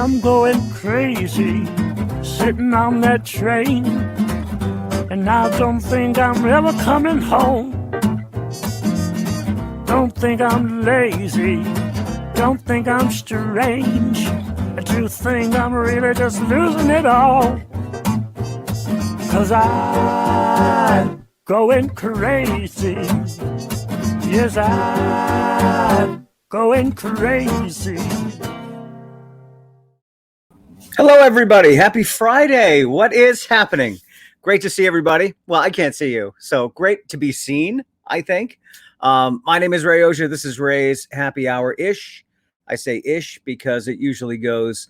I'm going crazy, sitting on that train, and I don't think I'm ever coming home. Don't think I'm lazy, don't think I'm strange. I do think I'm really just losing it all. 'Cause I'm going crazy. Yes, I'm going crazy. Hello, everybody. Happy Friday. What is happening? Great to see everybody. Well, I can't see you, so great to be seen, I think. My name is Ray Ozier. This is Ray's Happy Hour-ish. I say ish because it usually goes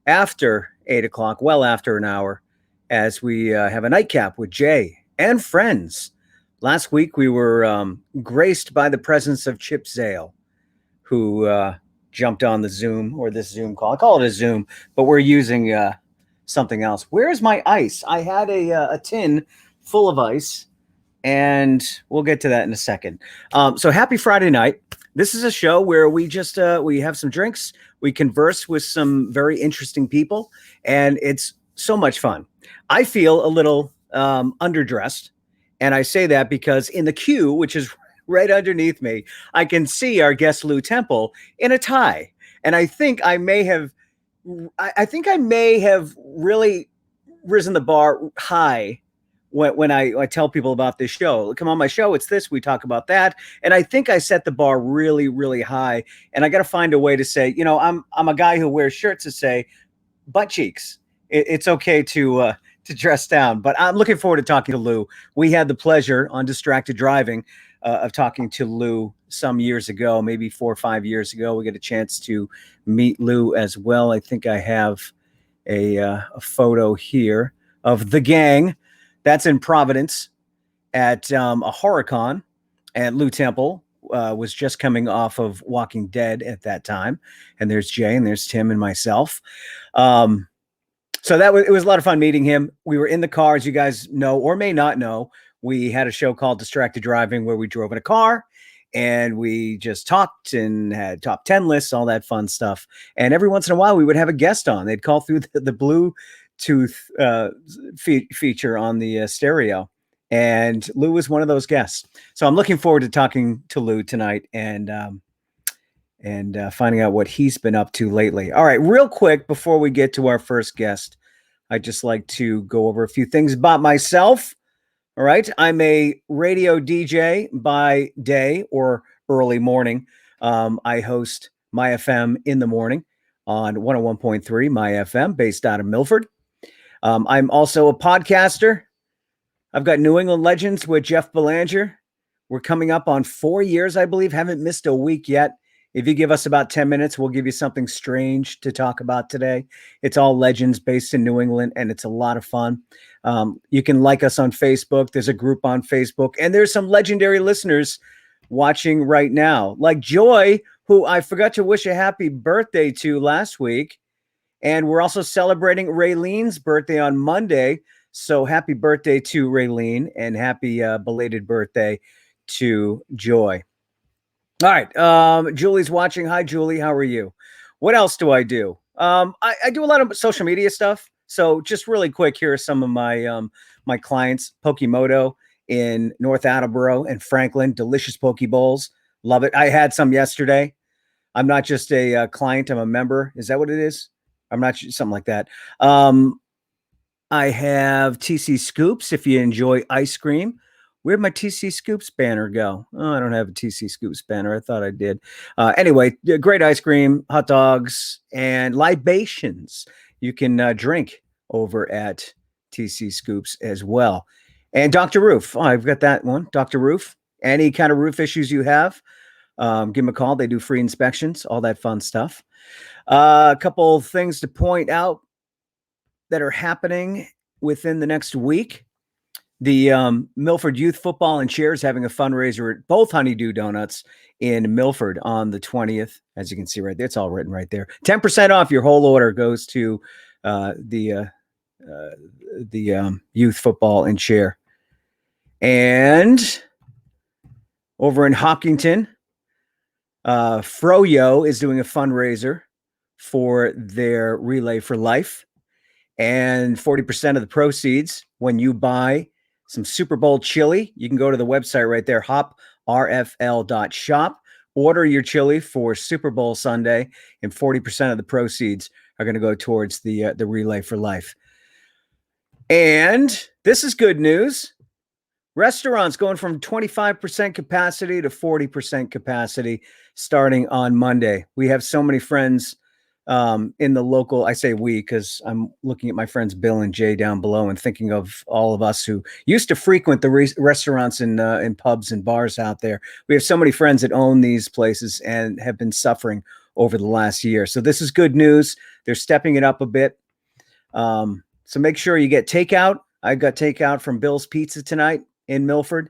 after 8 o'clock, well after an hour, as we have a nightcap with Jay and friends. Last week, we were graced by the presence of Chip Zale, who jumped on the Zoom, or this Zoom call. I call it a Zoom, but we're using something else. Where's my ice? I had a tin full of ice, and we'll get to that in a second. So happy Friday night. This is a show where we just we have some drinks, we converse with some very interesting people, and it's so much fun. I feel a little underdressed, and I say that because in the queue, which is right underneath me, I can see our guest Lew Temple in a tie, and I think I may have really risen the bar high when I tell people about this show. Come on my show, it's this, we talk about that, and I think I set the bar really, really high. And I got to find a way to say, you know, I'm a guy who wears shirts that say butt cheeks. It's okay to dress down, but I'm looking forward to talking to Lew. We had the pleasure on Distracted Driving of talking to Lew some years ago, maybe 4 or 5 years ago. We get a chance to meet Lew as well. I think I have a photo here of the gang. That's in Providence at a HorrorCon, and Lew Temple was just coming off of Walking Dead at that time. And there's Jay, and there's Tim, and myself. So it was a lot of fun meeting him. We were in the car, as you guys know or may not know. We had a show called Distracted Driving where we drove in a car and we just talked and had top 10 lists, all that fun stuff. And every once in a while we would have a guest on. They'd call through the Bluetooth feature on the stereo. And Lew was one of those guests. So I'm looking forward to talking to Lew tonight and finding out what he's been up to lately. All right, real quick, before we get to our first guest, I'd just like to go over a few things about myself. All right, I'm a radio DJ by day or early morning. I host My FM in the morning on 101.3 My FM, based out of Milford. I'm also a podcaster. I've got New England Legends with Jeff Belanger. We're coming up on 4 years, I believe. Haven't missed a week yet. If you give us about 10 minutes, we'll give you something strange to talk about today. It's all legends based in New England, and it's a lot of fun. You can like us on Facebook. There's a group on Facebook, and there's some legendary listeners watching right now, like Joy, who I forgot to wish a happy birthday to last week. And we're also celebrating Raylene's birthday on Monday. So happy birthday to Raylene, and happy belated birthday to Joy. All right. Julie's watching. Hi, Julie. How are you? What else do I do? I do a lot of social media stuff. So just really quick, here are some of my my clients. Pokemoto in North Attleboro and Franklin. Delicious poke bowls. Love it. I had some yesterday. I'm not just a client. I'm a member. Is that what it is? I'm not sure, something like that. I have TC Scoops. If you enjoy ice cream. Where'd my TC Scoops banner go? Oh, I don't have a TC Scoops banner. I thought I did. Anyway, great ice cream, hot dogs, and libations. You can drink over at TC Scoops as well. And Dr. Roof. Oh, I've got that one. Dr. Roof. Any kind of roof issues you have, give them a call. They do free inspections, all that fun stuff. A couple things to point out that are happening within the next week. The Milford Youth Football and Cheer is having a fundraiser at both Honeydew Donuts in Milford on the 20th. As you can see right there, it's all written right there. 10% off your whole order goes to the Youth Football and Cheer. And over in Hopkinton, Froyo is doing a fundraiser for their Relay for Life. And 40% of the proceeds when you buy some Super Bowl chili, you can go to the website right there, hoprfl.shop. Order your chili for Super Bowl Sunday, and 40% of the proceeds are going to go towards the Relay for Life. And this is good news. Restaurants going from 25% capacity to 40% capacity starting on Monday. We have so many friends in the local, I say we, because I'm looking at my friends Bill and Jay down below and thinking of all of us who used to frequent the restaurants and pubs and bars out there. We have so many friends that own these places and have been suffering over the last year. So this is good news. They're stepping it up a bit. So make sure you get takeout. I got takeout from Bill's Pizza tonight in Milford.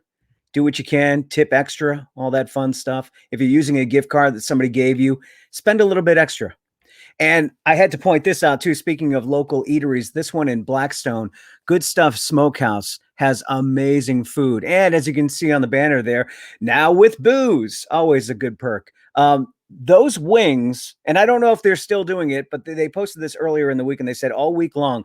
Do what you can, tip extra, all that fun stuff. If you're using a gift card that somebody gave you, spend a little bit extra. And I had to point this out too. Speaking of local eateries, this one in Blackstone, Good Stuff Smokehouse, has amazing food. And as you can see on the banner there, now with booze, always a good perk. Those wings, and I don't know if they're still doing it, but they posted this earlier in the week and they said all week long,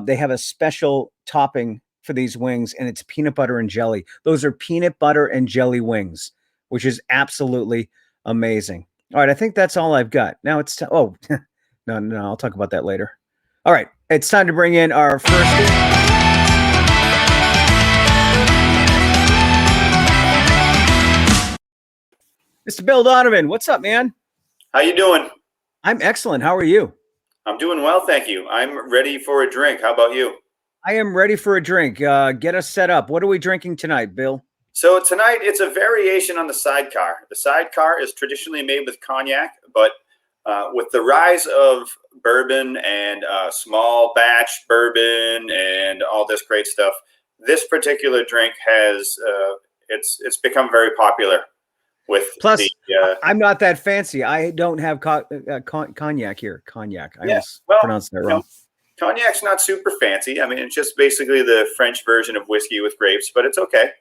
they have a special topping for these wings, and it's peanut butter and jelly. Those are peanut butter and jelly wings, which is absolutely amazing. All right, I think that's all I've got. Now it's no, I'll talk about that later. All right, it's time to bring in our first. Mr. Bill Donovan, what's up, man? How you doing? I'm excellent. How are you? I'm doing well, thank you. I'm ready for a drink. How about you? I am ready for a drink. Get us set up. What are we drinking tonight, Bill? So tonight it's a variation on the sidecar. The sidecar is traditionally made with cognac, but with the rise of bourbon and small batch bourbon and all this great stuff, this particular drink has it's become very popular. Plus, I'm not that fancy. I don't have cognac here. Cognac. I almost pronounced that wrong. Cognac's not super fancy. I mean, it's just basically the French version of whiskey with grapes, but it's okay.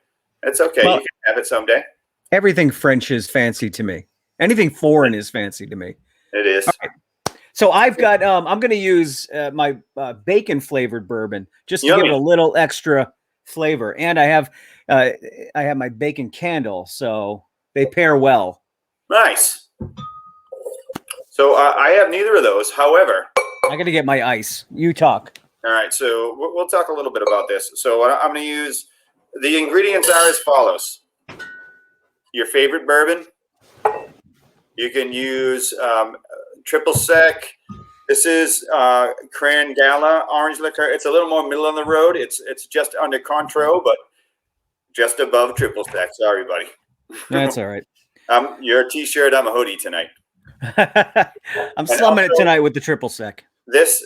It's okay. Well, you can have it someday. Everything French is fancy to me. Anything foreign is fancy to me. It is. Right. So I've got, I'm going to use my bacon flavored bourbon just to give it a little extra flavor. And I have my bacon candle, so they pair well. Nice. So I have neither of those. However, I got to get my ice. You talk. All right. So we'll talk a little bit about this. So I'm going to use, the ingredients are as follows. Your favorite bourbon. You can use triple sec. This is Cran Gala orange liquor. It's a little more middle on the road. It's just under Cointreau, but just above triple sec. Sorry, buddy. That's all right. You're a t-shirt. I'm a hoodie tonight. I'm slumming it tonight with the triple sec. This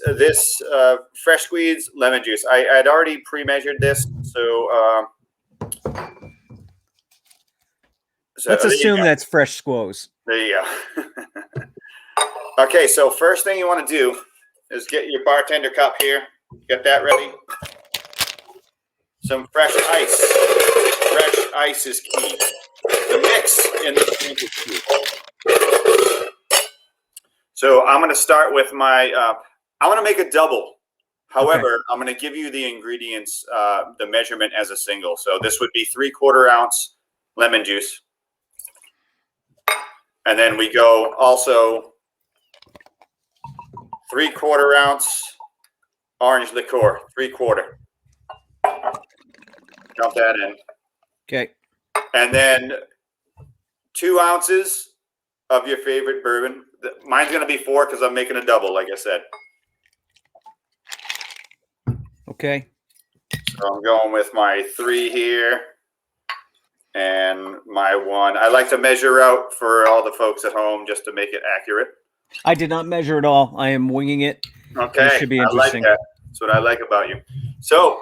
fresh squeezed lemon juice. I'd already pre-measured this, so let's assume that's fresh squoze. There you go. Okay, so first thing you want to do is get your bartender cup here. Get that ready. Some fresh ice. Fresh ice is key. The mix in this drink is key. So I'm going to start with my, I want to make a double. However, okay. I'm going to give you the ingredients, the measurement as a single. So this would be 3/4 ounce lemon juice. And then we go also 3/4 ounce orange liqueur, 3/4. Dump that in. Okay. And then 2 ounces of your favorite bourbon. Mine's going to be 4 because I'm making a double, like I said. Okay. So I'm going with my 3 here and my 1. I like to measure out for all the folks at home just to make it accurate. I did not measure at all. I am winging it. Okay. This should be interesting. I like that. That's what I like about you. So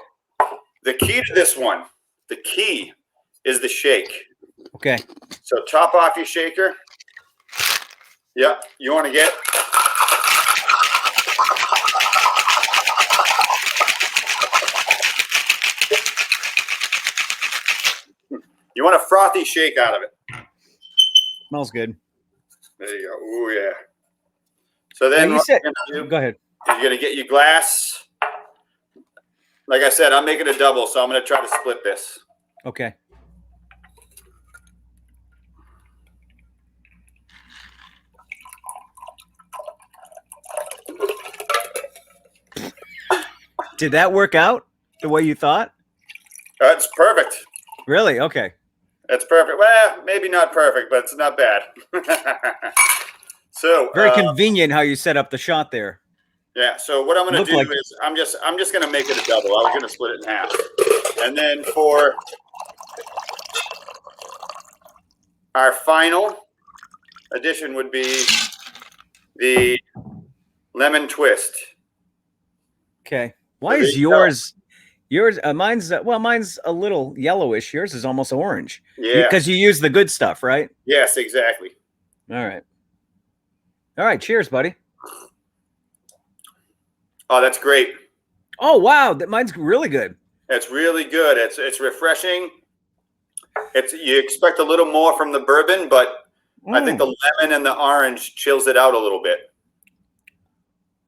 the key to this one, the key is the shake. Okay. So top off your shaker. Yeah, you want to get a frothy shake out of it. Smells good. There you go. Oh yeah. So then you what said, you're gonna do go ahead. is you're going to get your glass. Like I said, I'm making a double, so I'm going to try to split this. Okay. Did that work out the way you thought? That's perfect. Really? Okay. That's perfect. Well, maybe not perfect, but it's not bad. So Very convenient how you set up the shot there. yeah. So what I'm going to do Look like- is I'm just going to make it a double. I was going to split it in half, and then for our final addition would be the lemon twist. Okay. Why is yours? Mine's mine's a little yellowish. Yours is almost orange. Yeah. Because you use the good stuff, right? Yes, exactly. All right. All right. Cheers, buddy. Oh, that's great. Oh wow, mine's really good. It's really good. It's refreshing. You expect a little more from the bourbon, but I think the lemon and the orange chills it out a little bit.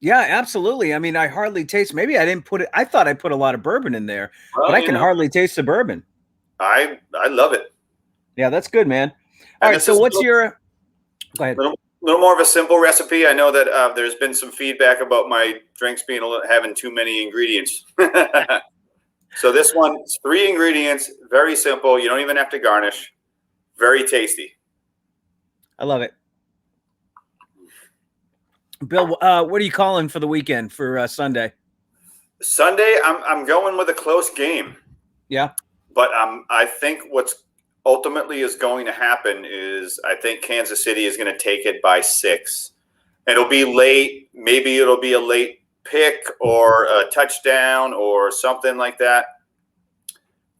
Yeah, absolutely. I mean, I hardly taste. Maybe I didn't put it. I thought I put a lot of bourbon in there, Well, but I can hardly taste the bourbon. I love it. Yeah, that's good, man. All right. So what's your? Go ahead. Little more of a simple recipe. I know that there's been some feedback about my drinks being having too many ingredients. So this one is 3 ingredients, very simple. You don't even have to garnish. Very tasty. I love it. Bill, what are you calling for the weekend for Sunday? Sunday, I'm going with a close game. Yeah. But I think what's ultimately is going to happen is I think Kansas City is going to take it by 6. It'll be late. Maybe it'll be a late pick or a touchdown or something like that.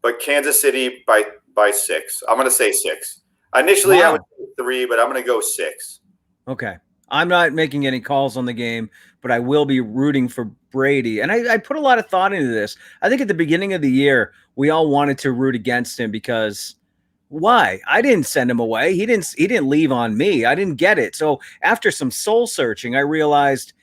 But Kansas City by 6. I'm going to say 6. Initially, I would say 3, but I'm going to go 6. Okay. I'm not making any calls on the game, but I will be rooting for Brady. And I put a lot of thought into this. I think at the beginning of the year, we all wanted to root against him because why? I didn't send him away. He didn't leave on me. I didn't get it. So after some soul searching, I realized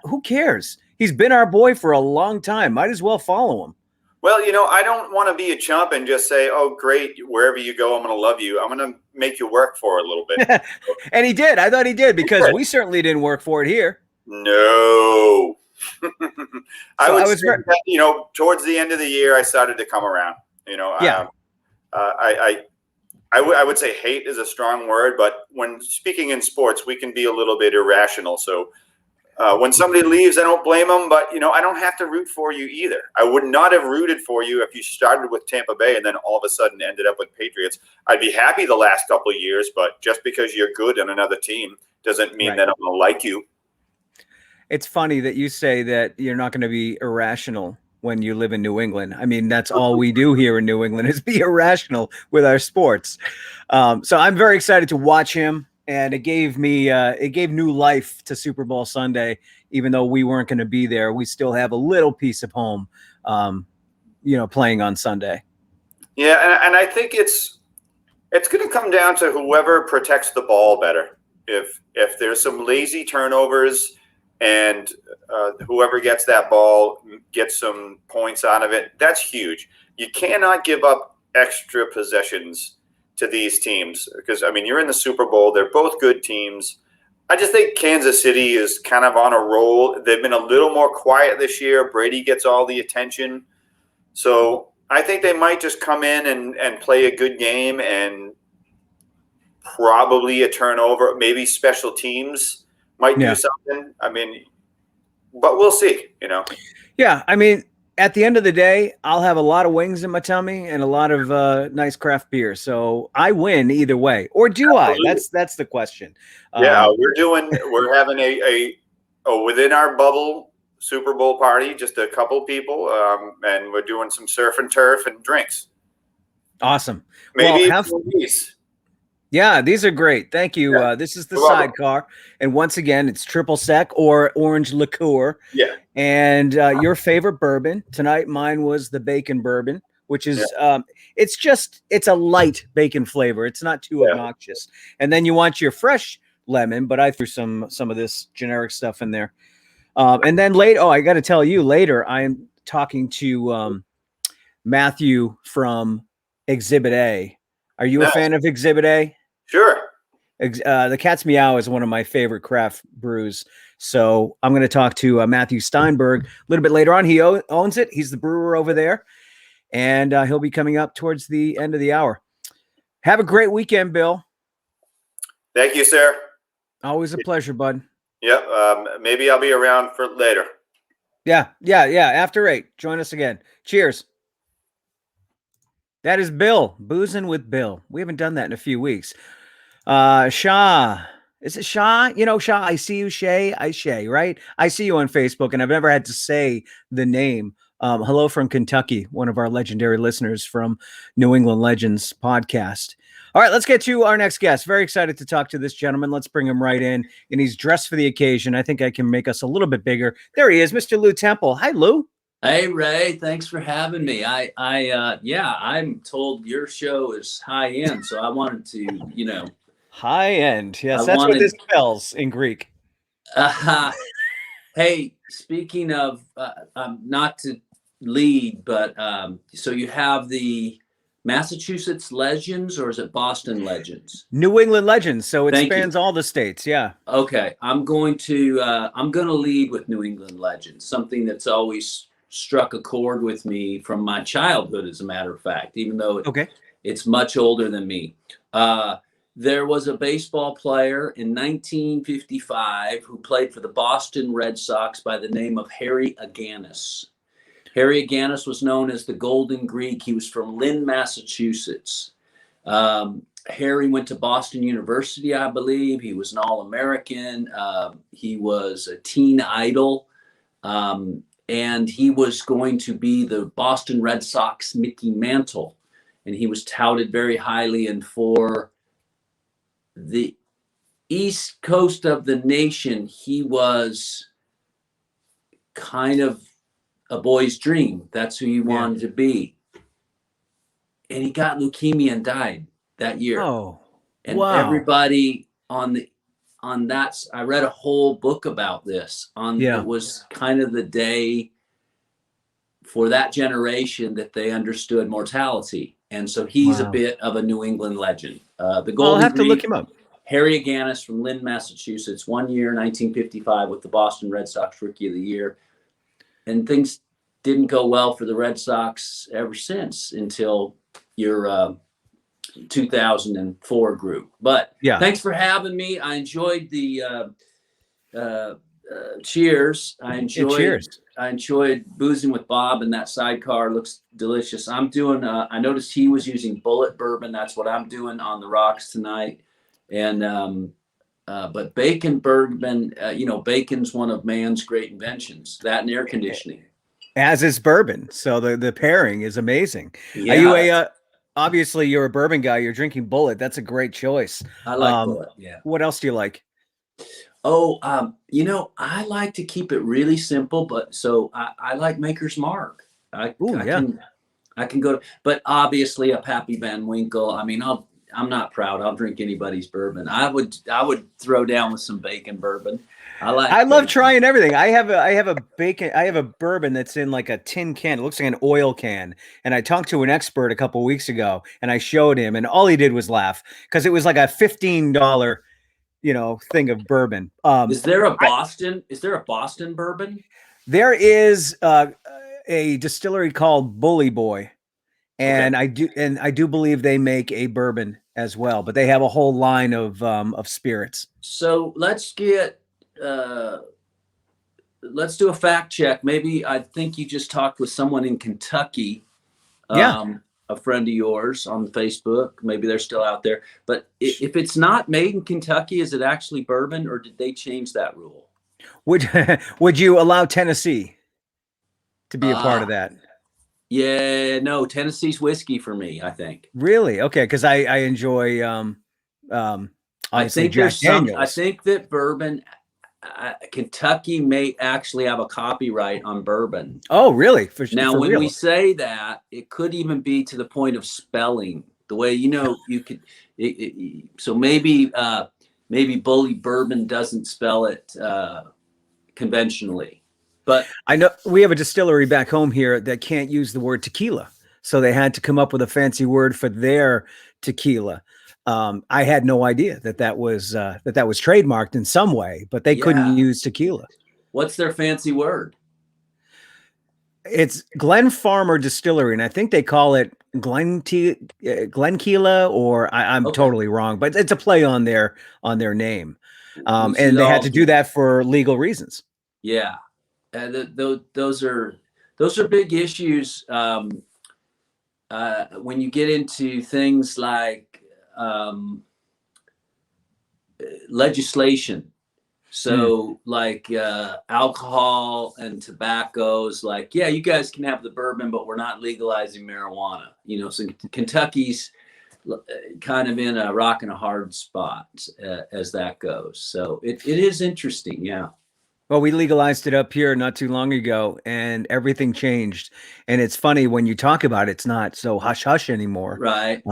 who cares? He's been our boy for a long time. Might as well follow him. Well, I don't want to be a chump and just say, oh, great, wherever you go, I'm going to love you. I'm going to make you work for it a little bit. And he did. I thought he did because we certainly didn't work for it here. No. I would say that, towards the end of the year, I started to come around. Yeah. I would say hate is a strong word, but when speaking in sports, we can be a little bit irrational. So when somebody leaves, I don't blame them, but I don't have to root for you either. I would not have rooted for you if you started with Tampa Bay and then all of a sudden ended up with Patriots. I'd be happy the last couple of years, but just because you're good on another team doesn't mean that I'm going to like you. It's funny that you say that you're not going to be irrational when you live in New England. I mean, that's all we do here in New England is be irrational with our sports. So I'm very excited to watch him. And it gave new life to Super Bowl Sunday, even though we weren't going to be there. We still have a little piece of home, playing on Sunday. Yeah, and I think it's going to come down to whoever protects the ball better. If there's some lazy turnovers and whoever gets that ball gets some points out of it, that's huge. You cannot give up extra possessions to these teams because, you're in the Super Bowl. They're both good teams. I just think Kansas City is kind of on a roll. They've been a little more quiet this year. Brady gets all the attention. So I think they might just come in and play a good game and probably a turnover. Maybe special teams might do something. But we'll see, Yeah, at the end of the day, I'll have a lot of wings in my tummy and a lot of nice craft beer. So I win either way, or do Absolutely. I? That's the question. Yeah, we're having a within our bubble Super Bowl party, just a couple people, and we're doing some surf and turf and drinks. Awesome. Maybe these. Yeah, these are great. Thank you. Yeah. This is the sidecar. And once again, it's triple sec or orange liqueur. Yeah. And your favorite bourbon. Tonight, mine was the bacon bourbon, which is, it's a light bacon flavor. It's not too obnoxious. And then you want your fresh lemon, but I threw some of this generic stuff in there. And then later, I got to tell you, later I'm talking to Matthew from Exhibit A. Are you a Nice. fan of Exhibit A? Sure. The Cat's Meow is one of my favorite craft brews. So I'm going to talk to Matthew Steinberg a little bit later on. He owns it. He's the brewer over there. And he'll be coming up towards the end of the hour. Have a great weekend, Bill. Thank you, sir. Always a pleasure, bud. Yep. Maybe I'll be around for later. Yeah. After 8, join us again. Cheers. That is Bill, Boozin with Bill. We haven't done that in a few weeks. Shah. Is it Shah? Shah, I see you, Shay. Shay, right? I see you on Facebook, and I've never had to say the name. Hello from Kentucky, one of our legendary listeners from New England Legends podcast. All right, let's get to our next guest. Very excited to talk to this gentleman. Let's bring him right in. And he's dressed for the occasion. I think I can make us a little bit bigger. There he is, Mr. Lew Temple. Hi, Lew. Hey, Ray. Thanks for having me. I'm told your show is high end, so I wanted to, High end. Yes, that's what this spells in Greek. Hey, speaking of, not to lead, but so you have the Massachusetts Legends, or is it Boston Legends? New England Legends. So it spans all the states. Yeah. Okay. I'm going to lead with New England Legends, something that's always struck a chord with me from my childhood, as a matter of fact, even though it's much older than me. There was a baseball player in 1955 who played for the Boston Red Sox by the name of Harry Aganis. Harry Aganis was known as the Golden Greek. He was from Lynn, Massachusetts. Harry went to Boston University, I believe. He was an All-American. He was a teen idol. And he was going to be the Boston Red Sox Mickey Mantle. And he was touted very highly. And for the East Coast of the nation, he was kind of a boy's dream. That's who he wanted to be. And he got leukemia and died that year. Oh, and everybody on that, I read a whole book about this. It was kind of the day for that generation that they understood mortality. And so he's a bit of a New England legend. The Golden I'll have to Greek, look him up. Harry Aganis from Lynn, Massachusetts, 1 year, 1955, with the Boston Red Sox Rookie of the Year. And things didn't go well for the Red Sox ever since until your 2004 group. But thanks for having me. I enjoyed the cheers. I enjoyed boozing with Bob, and that sidecar looks delicious. I'm doing, I noticed he was using bullet bourbon. That's what I'm doing on the rocks tonight. And, but bacon bourbon, bacon's one of man's great inventions, that and air conditioning. As is bourbon. So the pairing is amazing. Yeah. Are you obviously you're a bourbon guy. You're drinking Bullet. That's a great choice. I like Bullet. Yeah. What else do you like? Oh, I like to keep it really simple, but so I like Maker's Mark. I can go, but obviously a Pappy Van Winkle. I mean, I'm not proud. I'll drink anybody's bourbon. I would throw down with some bacon bourbon. I love trying everything. I have a bourbon that's in like a tin can. It looks like an oil can. And I talked to an expert a couple of weeks ago, and I showed him, and all he did was laugh because it was like a $15, thing of bourbon. Is there a Boston bourbon? There is a distillery called Bully Boy. And I do believe they make a bourbon as well, but they have a whole line of spirits. So let's do a fact check. Maybe I think you just talked with someone in Kentucky, a friend of yours on Facebook. Maybe they're still out there. But if it's not made in Kentucky, is it actually bourbon, or did they change that rule? Would you allow Tennessee to be a part of that? Yeah, no, Tennessee's whiskey for me, I think. Really? Okay, because I enjoy I think Jack Daniels. I think that bourbon, Kentucky may actually have a copyright on bourbon. Oh, really? When we say that, it could even be to the point of spelling. The way you could. So maybe maybe Bully Bourbon doesn't spell it conventionally. But I know we have a distillery back home here that can't use the word tequila, so they had to come up with a fancy word for their tequila. I had no idea that was trademarked in some way, but they couldn't use tequila. What's their fancy word? It's Glen Farmer Distillery, and I think they call it Glen Keela, or I'm totally wrong, but it's a play on their name. And they had to do that for legal reasons. Yeah, those are big issues when you get into things like legislation. So like alcohol and tobaccos, like, yeah, you guys can have the bourbon, but we're not legalizing marijuana. You know, so Kentucky's kind of in a rock and a hard spot as that goes. So it is interesting. Yeah. Well, we legalized it up here not too long ago, and everything changed. And it's funny when you talk about it, it's not so hush hush anymore. Right.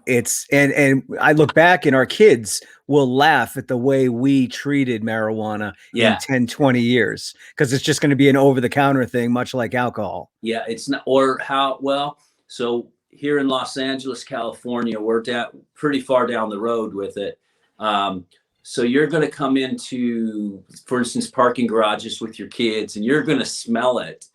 It's and I look back and our kids will laugh at the way we treated marijuana in 10, 20 years, because it's just going to be an over the counter thing, much like alcohol. Yeah, it's not, or how, well, so here in Los Angeles, California, we're pretty far down the road with it. So you're going to come into, for instance, parking garages with your kids, and you're going to smell it.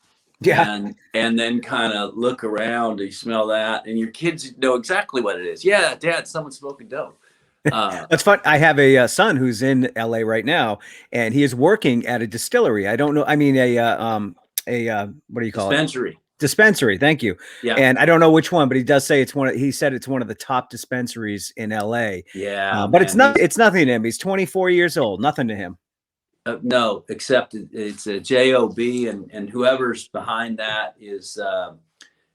Yeah. And then kind of look around, you smell that, and your kids know exactly what it is. Yeah, Dad, someone's smoking dope. That's fun. I have a son who's in LA right now, and he is working at a distillery. I don't know. I mean, what do you call it? Dispensary. Thank you. Yeah. And I don't know which one, but he does say he said it's one of the top dispensaries in LA. Yeah. But it's nothing to him. He's 24 years old. Nothing to him. No, except it's a job, and whoever's behind that is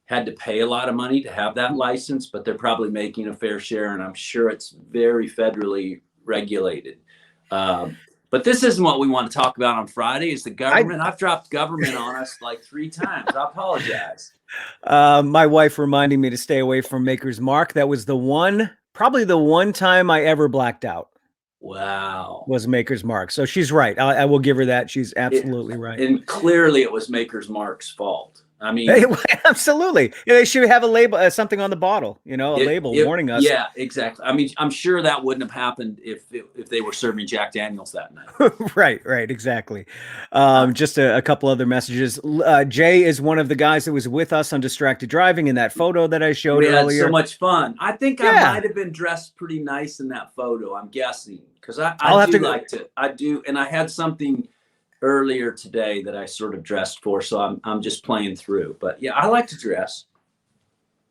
had to pay a lot of money to have that license, but they're probably making a fair share, and I'm sure it's very federally regulated. But this isn't what we want to talk about on Friday. Is the government? I've dropped government on us like 3 times. I apologize. My wife reminding me to stay away from Maker's Mark. That was probably the one time I ever blacked out. Wow. Was Maker's Mark. So she's right. I will give her that. She's absolutely right. And clearly it was Maker's Mark's fault. I mean, absolutely. Yeah, they should have a label, something on the bottle, a label warning us. Yeah, exactly. I mean, I'm sure that wouldn't have happened if they were serving Jack Daniels that night. Right, exactly. Just a couple other messages. Jay is one of the guys that was with us on Distracted Driving in that photo that I showed earlier. We had so much fun. I think I might have been dressed pretty nice in that photo, I'm guessing, because I do, and I had something earlier today that I sort of dressed for, so I'm just playing through. But yeah, I like to dress.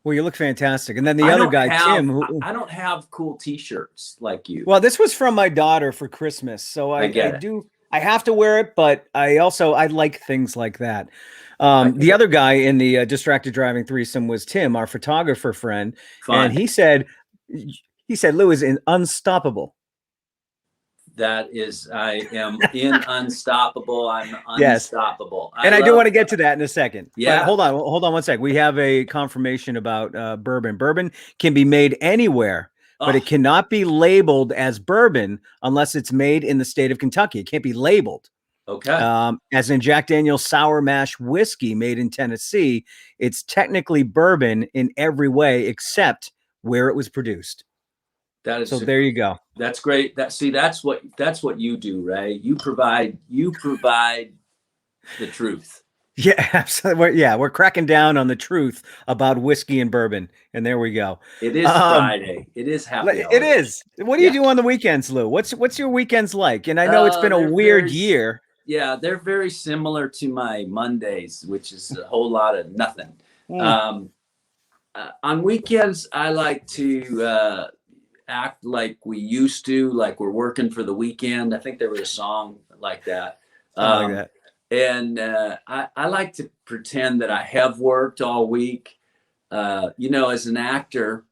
Well, you look fantastic. And then the other guy, Tim, I don't have cool T-shirts like you. Well, this was from my daughter for Christmas, so I have to wear it, but I like things like that. The other guy in the Distracted Driving threesome was Tim, our photographer friend, and he said Lew is unstoppable. That is, I am unstoppable. I'm unstoppable. Yes. And I do want to get to that in a second. Yeah. But hold on one sec. We have a confirmation about bourbon. Bourbon can be made anywhere, but it cannot be labeled as bourbon unless it's made in the state of Kentucky. It can't be labeled. Okay. As in Jack Daniel's Sour Mash Whiskey made in Tennessee, it's technically bourbon in every way except where it was produced. There you go. That's great. That's what you do, Ray. You provide the truth. Yeah, absolutely. Yeah, we're cracking down on the truth about whiskey and bourbon, and there we go. It is Friday. It is happy hour. It is. What do you do on the weekends, Lew? What's your weekends like? And I know it's been a weird year. Yeah, they're very similar to my Mondays, which is a whole lot of nothing. On weekends, I like to act like we used to, like we're working for the weekend. I think there was a song like that. And I like to pretend that I have worked all week. As an actor,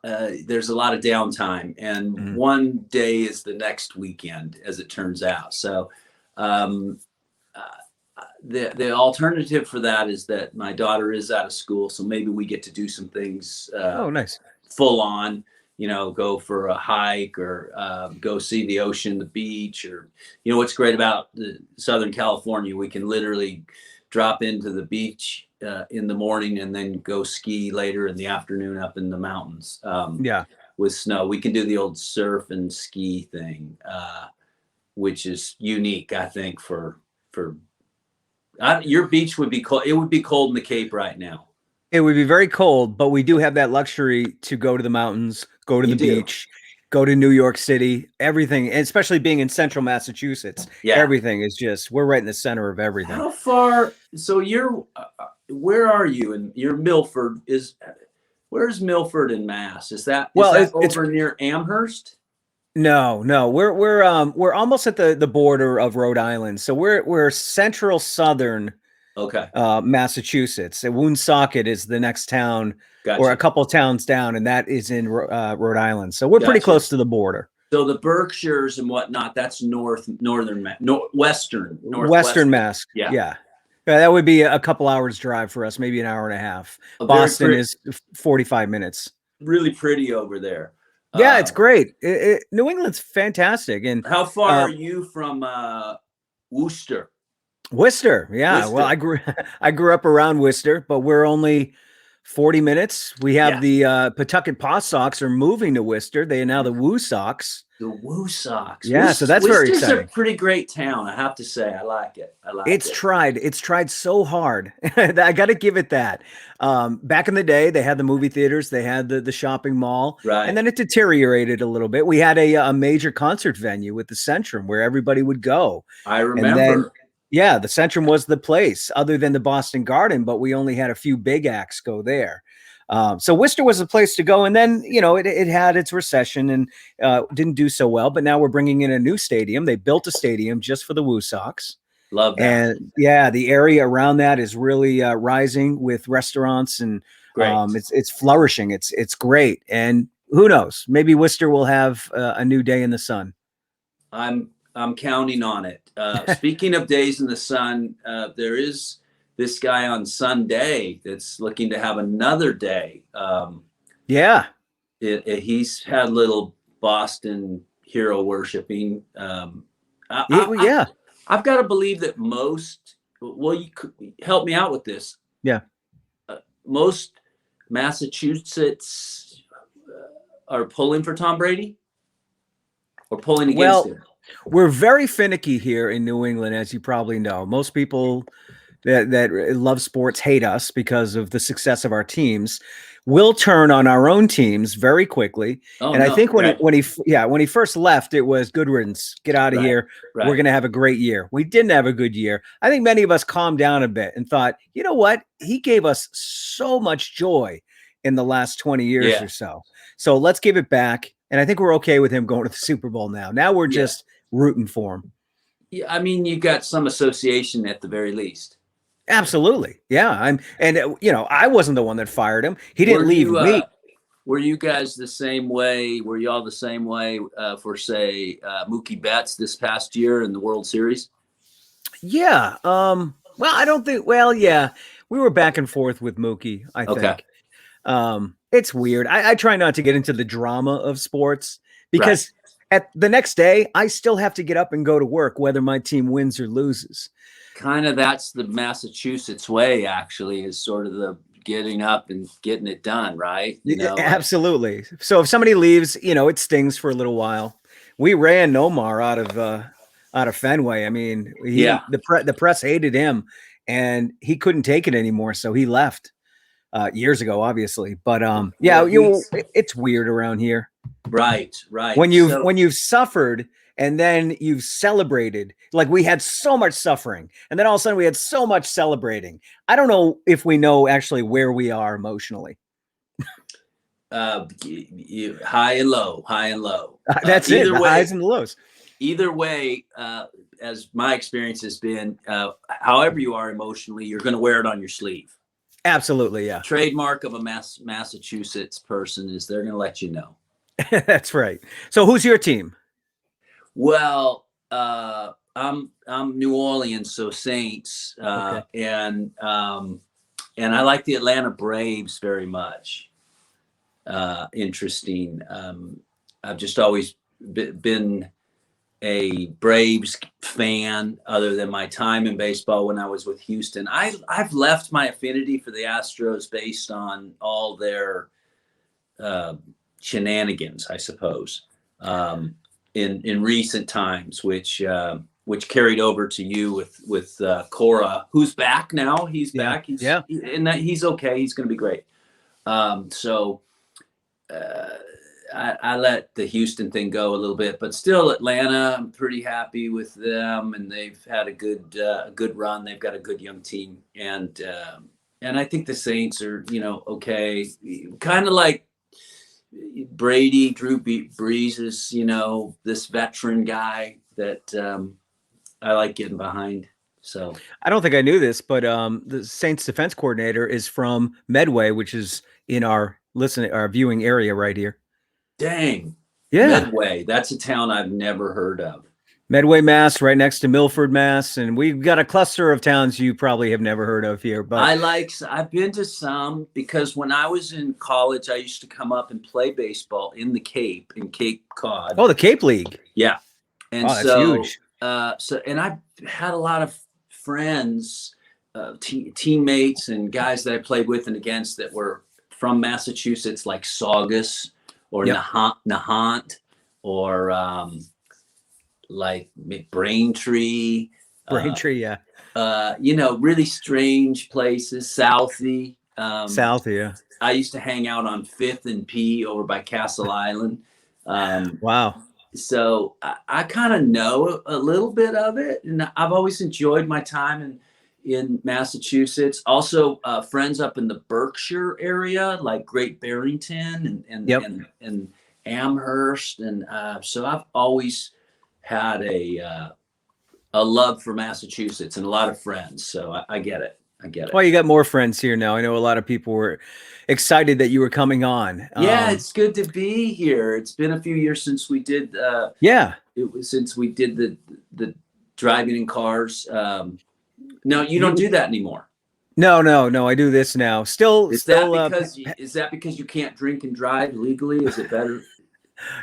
there's a lot of downtime, and one day is the next weekend, as it turns out. So the alternative for that is that my daughter is out of school, so maybe we get to do some things nice, full on. go for a hike or go see the ocean, the beach, or, what's great about Southern California, we can literally drop into the beach in the morning and then go ski later in the afternoon up in the mountains. With snow. We can do the old surf and ski thing, which is unique, I think, for your beach would be cold. It would be cold in the Cape right now. It would be very cold, but we do have that luxury to go to the mountains, go to the beach, go to New York City, everything, and especially being in central Massachusetts. Yeah. Everything is we're right in the center of everything. How far? So where are you? And you're Milford. Where's Milford in Mass? Is that over near Amherst? No, we're almost at the border of Rhode Island. So we're central southern Massachusetts. Woonsocket is the next town, or a couple of towns down, and that is in Rhode Island. So we're pretty close to the border. So the Berkshires and whatnot, that's western Mass. Yeah. That would be a couple hours drive for us, maybe an hour and a half. Boston is 45 minutes. Really pretty over there. Yeah, it's great. New England's fantastic. And how far are you from Worcester? Worcester, yeah. Worcester. Well, I grew up around Worcester, but we're only 40 minutes. We have the Pawtucket Paw Sox are moving to Worcester. They are now the Woo Sox. The Woo Sox. Yeah, so that's very exciting. Worcester's a pretty great town, I have to say. I like it. It's tried so hard. I got to give it that. Back in the day, they had the movie theaters, they had the shopping mall, and then it deteriorated a little bit. We had a major concert venue with the Centrum where everybody would go. I remember. Yeah, the Centrum was the place other than the Boston Garden, but we only had a few big acts go there. So Worcester was the place to go. And then, it had its recession and didn't do so well. But now we're bringing in a new stadium. They built a stadium just for the Woo Sox. Love that. And yeah, the area around that is really rising with restaurants and it's flourishing. It's great. And who knows, maybe Worcester will have a new day in the sun. I'm counting on it. Speaking of days in the sun, there is this guy on Sunday that's looking to have another day. He's had little Boston hero worshiping. I've got to believe that you could help me out with this. Yeah. Most Massachusetts are pulling for Tom Brady or pulling against him. We're very finicky here in New England, as you probably know. Most people that love sports hate us because of the success of our teams. We'll turn on our own teams very quickly. I think when he first left, it was good riddance. Get out of here. Right. We're going to have a great year. We didn't have a good year. I think many of us calmed down a bit and thought, you know what? He gave us so much joy in the last 20 years or so. So let's give it back. And I think we're okay with him going to the Super Bowl now. Now we're just rooting for him. Yeah, I mean, you got some association at the very least. Absolutely. Yeah. I wasn't the one that fired him. He didn't leave me. Were you guys the same way? Were you all the same way for, say, Mookie Betts this past year in the World Series? Yeah. I don't think, we were back and forth with Mookie, I think. It's weird. I try not to get into the drama of sports because at the next day, I still have to get up and go to work, whether my team wins or loses. Kind of that's the Massachusetts way, actually, is sort of the getting up and getting it done, right? Absolutely. So if somebody leaves, it stings for a little while. We ran Nomar out of Fenway. I mean, the press hated him and he couldn't take it anymore. So he left years ago, obviously. But it's weird around here. Right. When you've suffered and then you've celebrated, like we had so much suffering, and then all of a sudden we had so much celebrating. I don't know if we know actually where we are emotionally. High and low. That's it. The highs and the lows. Either way, as my experience has been, however you are emotionally, you're going to wear it on your sleeve. Absolutely, yeah. Trademark of a Massachusetts person is they're going to let you know. That's right. So who's your team? Well, I'm New Orleans, so Saints, and I like the Atlanta Braves very much. interesting. I've just always been a Braves fan, other than my time in baseball when I was with Houston. I've left my affinity for the Astros based on all their shenanigans, I suppose, in recent times, which carried over to you with Cora, who's back now. He's back. He's okay. He's going to be great. So I let the Houston thing go a little bit, but still Atlanta, I'm pretty happy with them, and they've had a good run. They've got a good young team, and I think the Saints are, okay, kind of like Brady. Drew Brees is, this veteran guy that I like getting behind. So I don't think I knew this, but the Saints defense coordinator is from Medway, which is in our viewing area right here. Dang. Yeah. Medway. That's a town I've never heard of. Medway, Mass, right next to Milford, Mass. And we've got a cluster of towns you probably have never heard of here. But I've been to some, because when I was in college, I used to come up and play baseball in the Cape, in Cape Cod. Oh, the Cape League. Yeah. And that's huge. And I've had a lot of friends, teammates and guys that I played with and against that were from Massachusetts, like Saugus or Nahant or like Braintree. Braintree, really strange places. Southie. Southie, I used to hang out on 5th and P over by Castle Island. Wow. So I kind of know a little bit of it, and I've always enjoyed my time in Massachusetts. Also, friends up in the Berkshire area, like Great Barrington and Amherst, and so I've always had a love for Massachusetts and a lot of friends. So I get it. Well, you got more friends here now. I know a lot of people were excited that you were coming on. Yeah, it's good to be here. It's been a few years since we did. Since we did the driving in cars. No, you don't do that anymore. No. I do this now. Is that because you can't drink and drive legally? Is it better?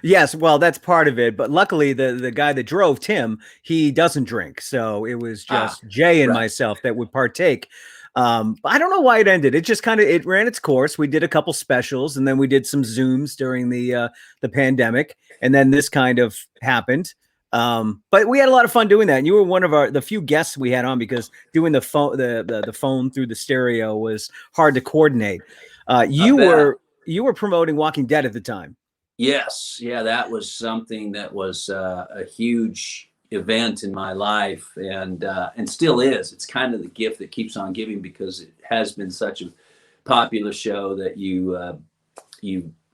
Yes, well, that's part of it. But luckily, the guy that drove, Tim, he doesn't drink. So it was just Jay and myself that would partake. I don't know why it ended. It just it ran its course. We did a couple specials, and then we did some Zooms during the pandemic, and then this kind of happened. But we had a lot of fun doing that. And you were one of the few guests we had on, because doing the phone through the stereo was hard to coordinate. You were promoting Walking Dead at the time. Yes. Yeah, that was something that was a huge event in my life, and still is. It's kind of the gift that keeps on giving, because it has been such a popular show that you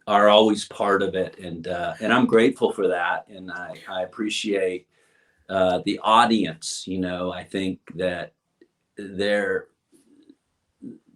are always part of it, and I'm grateful for that, and I appreciate the audience. I think that they're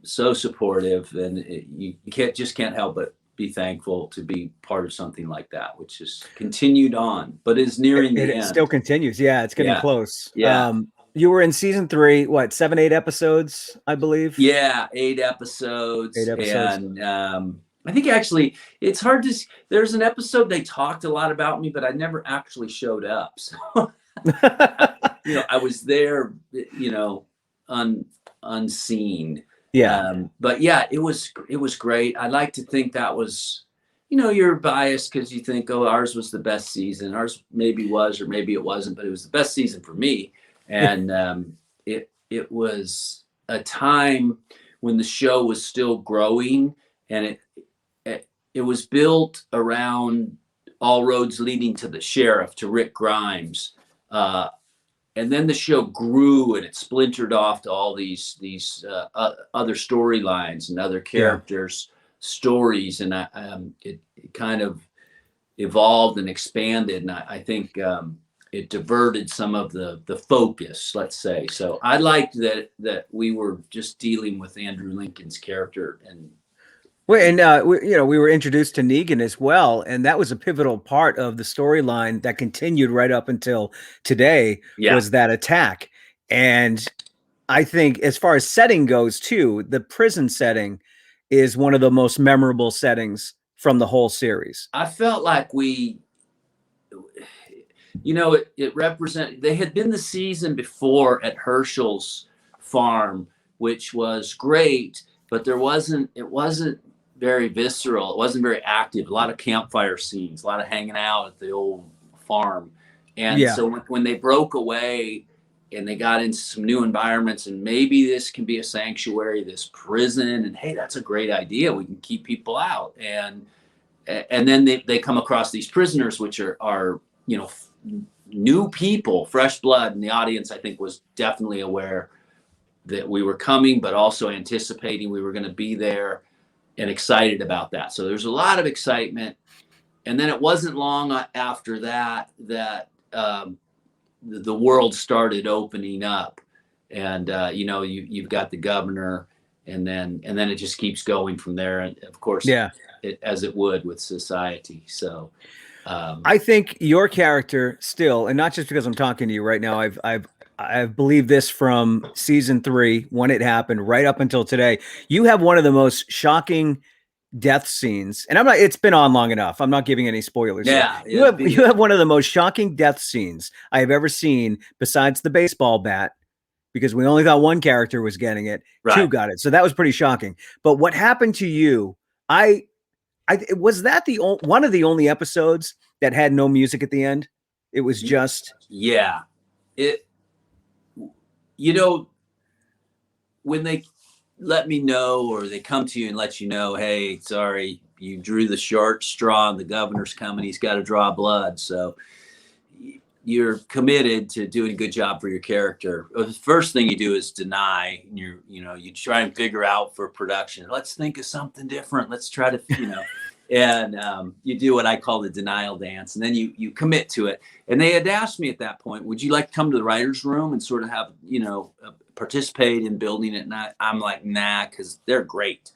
so supportive, and you can't help but be thankful to be part of something like that, which has continued on, but is nearing the end. It still continues. Yeah, it's getting close. Yeah. You were in season 3, 7, 8 episodes, I believe? Yeah, 8 episodes. And I think actually it's hard to, there's an episode they talked a lot about me, but I never actually showed up. So, I was there, unseen. Yeah. But yeah, it was great. I like to think that was, you're biased because you think, oh, ours was the best season. Ours maybe was, or maybe it wasn't, but it was the best season for me. And it was a time when the show was still growing, and it was built around all roads leading to the sheriff, to Rick Grimes. And then the show grew, and it splintered off to all these other storylines and other characters' stories, and it kind of evolved and expanded. And I think it diverted some of the focus, let's say. So I liked that we were just dealing with Andrew Lincoln's character. And well, and we were introduced to Negan as well, and that was a pivotal part of the storyline that continued right up until today. Was that attack. And I think, as far as setting goes too, the prison setting is one of the most memorable settings from the whole series? I felt like we, it represented, they had been the season before at Herschel's farm, which was great, but it wasn't very visceral. It wasn't very active. A lot of campfire scenes, a lot of hanging out at the old farm. And so when they broke away and they got into some new environments, and maybe this can be a sanctuary, this prison, and hey, that's a great idea. We can keep people out. And then they come across these prisoners, which are new people, fresh blood. And the audience, I think, was definitely aware that we were coming, but also anticipating we were going to be there and excited about that. So there's a lot of excitement. And then it wasn't long after that the world started opening up, and you've got the governor, and then it just keeps going from there. And of course, as it would with society. So I think your character still, and not just because I'm talking to you right now, I've believed this from season 3 when it happened right up until today. You have one of the most shocking death scenes, and it's been on long enough. I'm not giving any spoilers. You have one of the most shocking death scenes I have ever seen, besides the baseball bat, because we only thought one character was getting it. Right. 2 got it. So that was pretty shocking. But what happened to you, was that one of the only episodes that had no music at the end? It was just when they let me know, or they come to you and let you know, hey, sorry, you drew the short straw and the governor's coming, he's got to draw blood. So you're committed to doing a good job for your character. The first thing you do is deny. You try and figure out for production, let's think of something different. Let's try to, and you do what I call the denial dance, and then you commit to it. And they had asked me at that point, would you like to come to the writer's room and sort of have, participate in building it? And I'm like, nah, because they're great.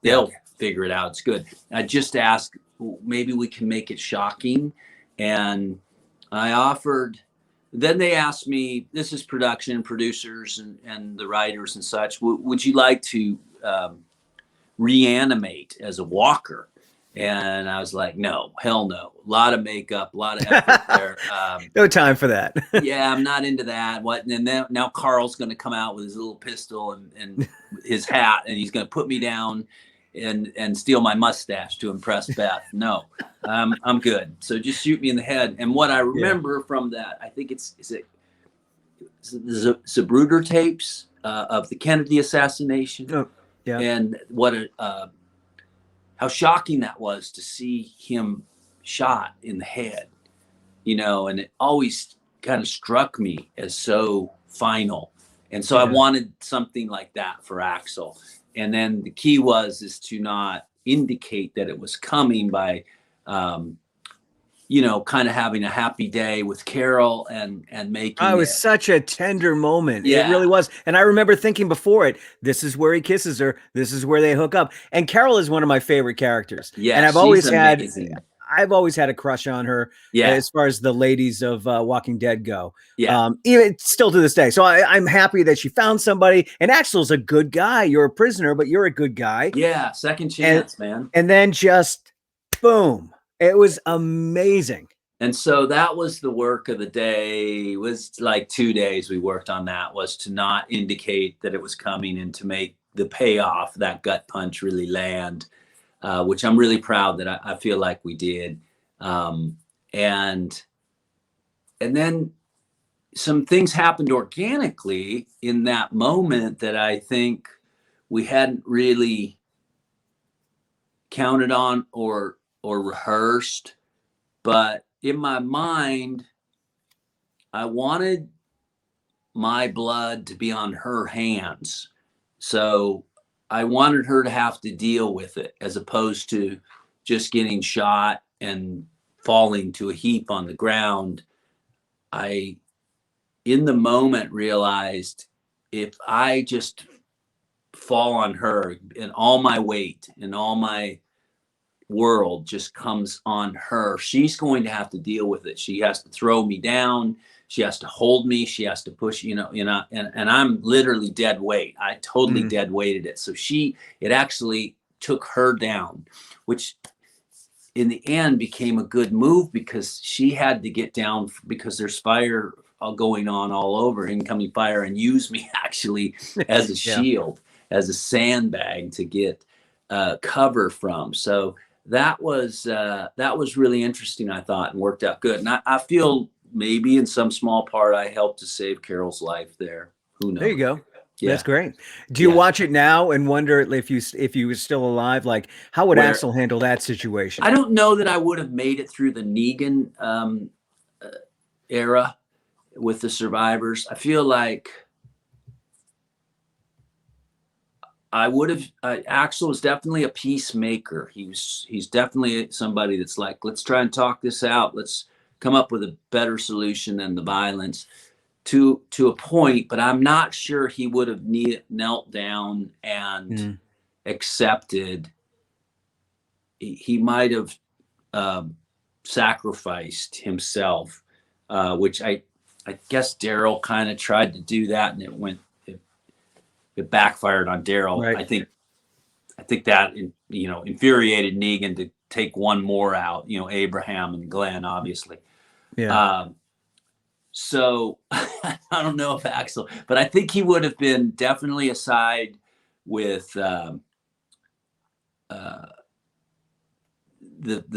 They'll figure it out. It's good. I just asked, maybe we can make it shocking. And I offered, then they asked me, this is production, producers and the writers and such, would you like to reanimate as a walker? And I was like, no, hell no. A lot of makeup, a lot of effort there. No time for that. Yeah, I'm not into that. And then now Carl's going to come out with his little pistol and his hat, and he's going to put me down and steal my mustache to impress Beth. No, I'm good. So just shoot me in the head. And what I remember from that, I think it's the Zapruder tapes of the Kennedy assassination. Oh, yeah. And what how shocking that was to see him shot in the head, and it always kind of struck me as so final. And so I wanted something like that for Axel. And then the key is to not indicate that it was coming by, kind of having a happy day with Carol and making it was such a tender moment. Yeah. It really was. And I remember thinking before it, this is where he kisses her. This is where they hook up. And Carol is one of my favorite characters. Yeah, and I've always had a crush on her. Yeah. As far as the ladies of Walking Dead go. Yeah. Even still to this day. So I'm happy that she found somebody. And Axel's a good guy. You're a prisoner, but you're a good guy. Yeah. Second chance, man. And then just boom. It was amazing. And so that was the work of the day. It was like 2 days we worked on that, was to not indicate that it was coming and to make the payoff, that gut punch, really land, which I'm really proud that I feel like we did. And then some things happened organically in that moment that I think we hadn't really counted on or rehearsed, but in my mind, I wanted my blood to be on her hands. So I wanted her to have to deal with it, as opposed to just getting shot and falling to a heap on the ground. I, in the moment, realized if I just fall on her and all my weight and all my world just comes on her, she's going to have to deal with it. She has to throw me down. She has to hold me. She has to push, and I'm literally dead weight. I totally dead weighted it. So it actually took her down, which in the end became a good move because she had to get down because there's fire going on all over, incoming fire, and use me actually as a shield, as a sandbag to get cover from. So that was really interesting, I thought, and worked out good. And I feel maybe in some small part I helped to save Carol's life there. Who knows? There you go. Yeah. That's great. Do you watch it now and wonder if you were still alive, like how would Axel handle that situation? I don't know that I would have made it through the Negan era with the survivors. I feel like I would have. Axel was definitely a peacemaker. He's definitely somebody that's like, let's try and talk this out. Let's come up with a better solution than the violence. To a point, but I'm not sure he would have knelt down and accepted. He might have sacrificed himself, which I guess Daryl kind of tried to do that, and it backfired on Daryl. Right. I think that infuriated Negan to take one more out. Abraham and Glenn, obviously. Yeah. So I don't know if Axel, but I think he would have been definitely a side with the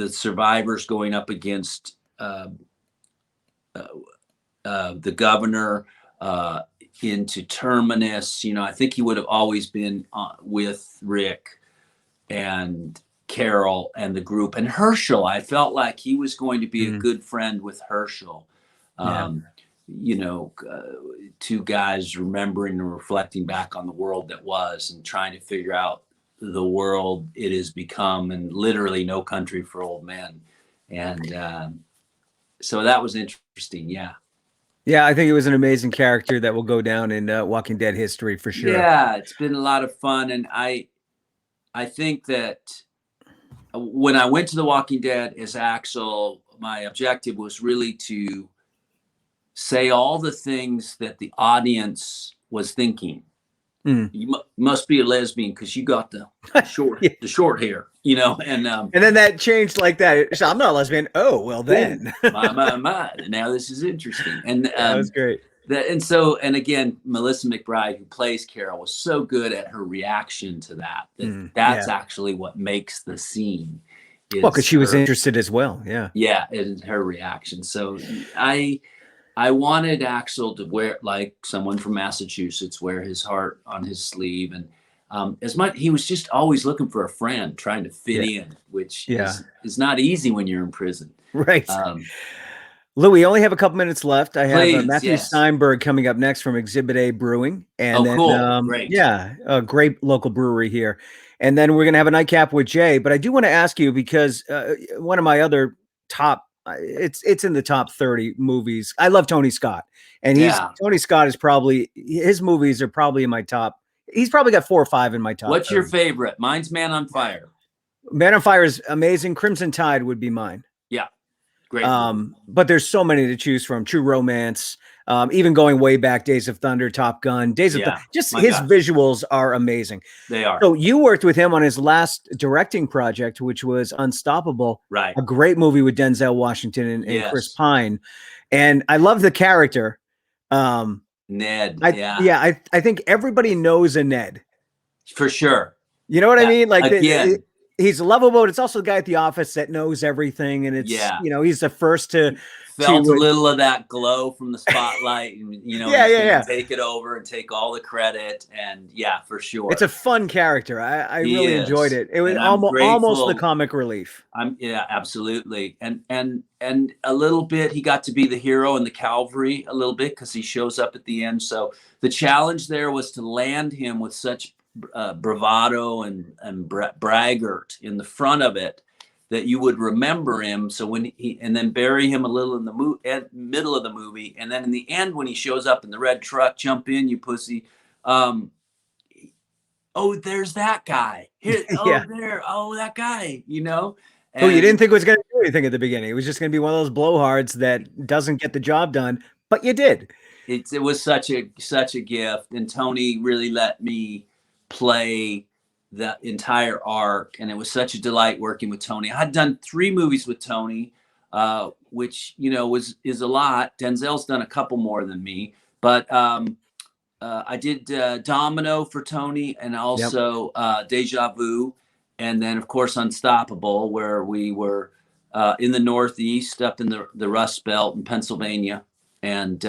survivors going up against the governor into Terminus. I think he would have always been with Rick and Carol and the group, and Herschel. I felt like he was going to be a good friend with Herschel. Two guys remembering and reflecting back on the world that was and trying to figure out the world it has become, and literally No Country for Old Men. And so that was interesting. Yeah, I think it was an amazing character that will go down in Walking Dead history for sure. Yeah, it's been a lot of fun. And I think that when I went to The Walking Dead as Axel, my objective was really to say all the things that the audience was thinking. You must be a lesbian because you got the short hair, and then that changed like that. So I'm not a lesbian. Oh, well then. my. Now this is interesting. And that was great. And again, Melissa McBride, who plays Carol, was so good at her reaction to that. That's actually what makes the scene. Well, because she was interested as well. Yeah. Yeah, in her reaction. So I wanted Axel to wear, like someone from Massachusetts, wear his heart on his sleeve. And he was just always looking for a friend, trying to fit in, which is not easy when you're in prison. Right. Lou, we only have a couple minutes left. I have Matthew Steinberg coming up next from Exhibit A Brewing. And cool. Great. Yeah, a great local brewery here. And then we're going to have a nightcap with Jay. But I do want to ask you, because one of my other top, it's in the top 30 movies. I love Tony Scott, and Tony Scott is probably, his movies are probably in my top. He's probably got 4 or 5 in my top. What's 30. your favorite? Mine's Man on Fire. Man on Fire is amazing. Crimson Tide would be mine. Yeah, great. But there's so many to choose from. True Romance, even going way back, Days of Thunder, Top Gun, Days of Thunder. Just his visuals are amazing. They are. So you worked with him on his last directing project, which was Unstoppable. Right. A great movie with Denzel Washington and Chris Pine. And I love the character. Ned. I think everybody knows a Ned. For sure. You know what I mean? Like, he's lovable, but it's also the guy at the office that knows everything. And it's, he's the first to felt a little of that glow from the spotlight, and take it over and take all the credit. And for sure, it's a fun character. I really enjoyed it. It was almost the comic relief. Absolutely. And a little bit, he got to be the hero in the cavalry a little bit, because he shows up at the end. So the challenge there was to land him with such bravado and braggart in the front of it that you would remember him. So and then bury him a little in the middle of the movie, and then in the end, when he shows up in the red truck, jump in, you pussy. Oh, there's that guy. Here, that guy. Who you didn't think was going to do anything at the beginning. It was just going to be one of those blowhards that doesn't get the job done, but you did. It was such a gift, and Tony really let me play the entire arc, and it was such a delight working with Tony. I had done 3 movies with Tony, which is a lot. Denzel's done a couple more than me, but I did Domino for Tony, and also Deja Vu, and then of course Unstoppable, where we were in the Northeast, up in the Rust Belt in Pennsylvania, and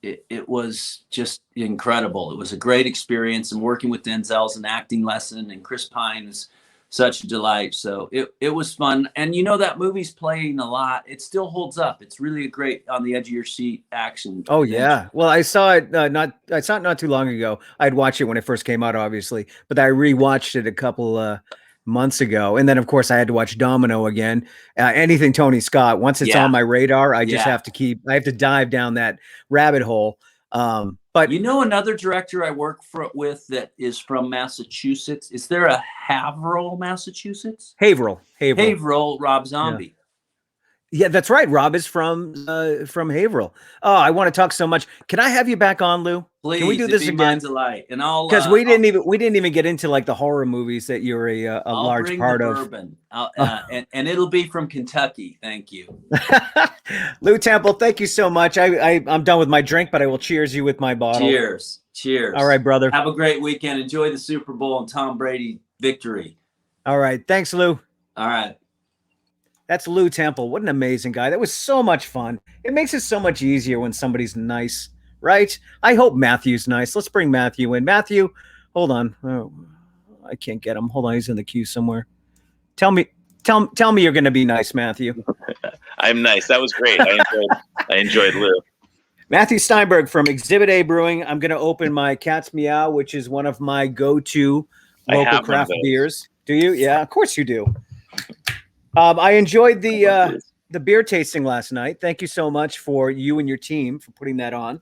it was just incredible. It was a great experience, and working with Denzel's an acting lesson, and Chris Pine is such a delight. So it was fun. And that movie's playing a lot. It still holds up. It's really a great on the edge of your seat action. Oh yeah. Well, I saw it not too long ago. I'd watched it when it first came out, obviously, but I rewatched it a couple months ago, and then of course I had to watch Domino again. Anything Tony Scott, once it's on my radar, I just have to dive down that rabbit hole. But another director I work with that is from Massachusetts. Is there a Haverhill, Massachusetts? Haverhill, Rob Zombie. Yeah, that's right. Rob is from Haverhill. Oh, I want to talk so much. Can I have you back on, Lou? Please, can we do this again? My delight. And because we didn't even get into like the horror movies that you're a large part of. Bourbon. And it'll be from Kentucky. Thank you, Lew Temple. Thank you so much. I'm done with my drink, but I will cheers you with my bottle. Cheers. All right, brother. Have a great weekend. Enjoy the Super Bowl and Tom Brady victory. All right. Thanks, Lou. All right. That's Lew Temple. What an amazing guy. That was so much fun. It makes it so much easier when somebody's nice, right? I hope Matthew's nice. Let's bring Matthew in. Matthew, hold on. Oh, I can't get him. Hold on. He's in the queue somewhere. Tell me you're going to be nice, Matthew. I'm nice. That was great. I enjoyed Lew. Matthew Steinberg from Exhibit A Brewing. I'm going to open my Cat's Meow, which is one of my go-to local craft beers. Do you? Yeah, of course you do. I enjoyed the beer tasting last night. Thank you so much for you and your team for putting that on.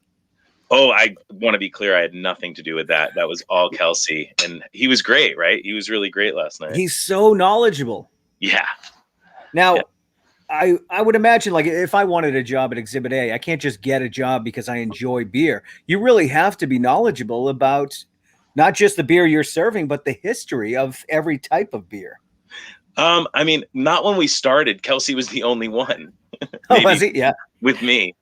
Oh, I want to be clear. I had nothing to do with that. That was all Kelsey. And he was great, right? He was really great last night. He's so knowledgeable. Yeah. Now, I would imagine, like, if I wanted a job at Exhibit A, I can't just get a job because I enjoy beer. You really have to be knowledgeable about not just the beer you're serving, but the history of every type of beer. I mean, not when we started. Kelsey was the only one. Oh, was he? Yeah. With me.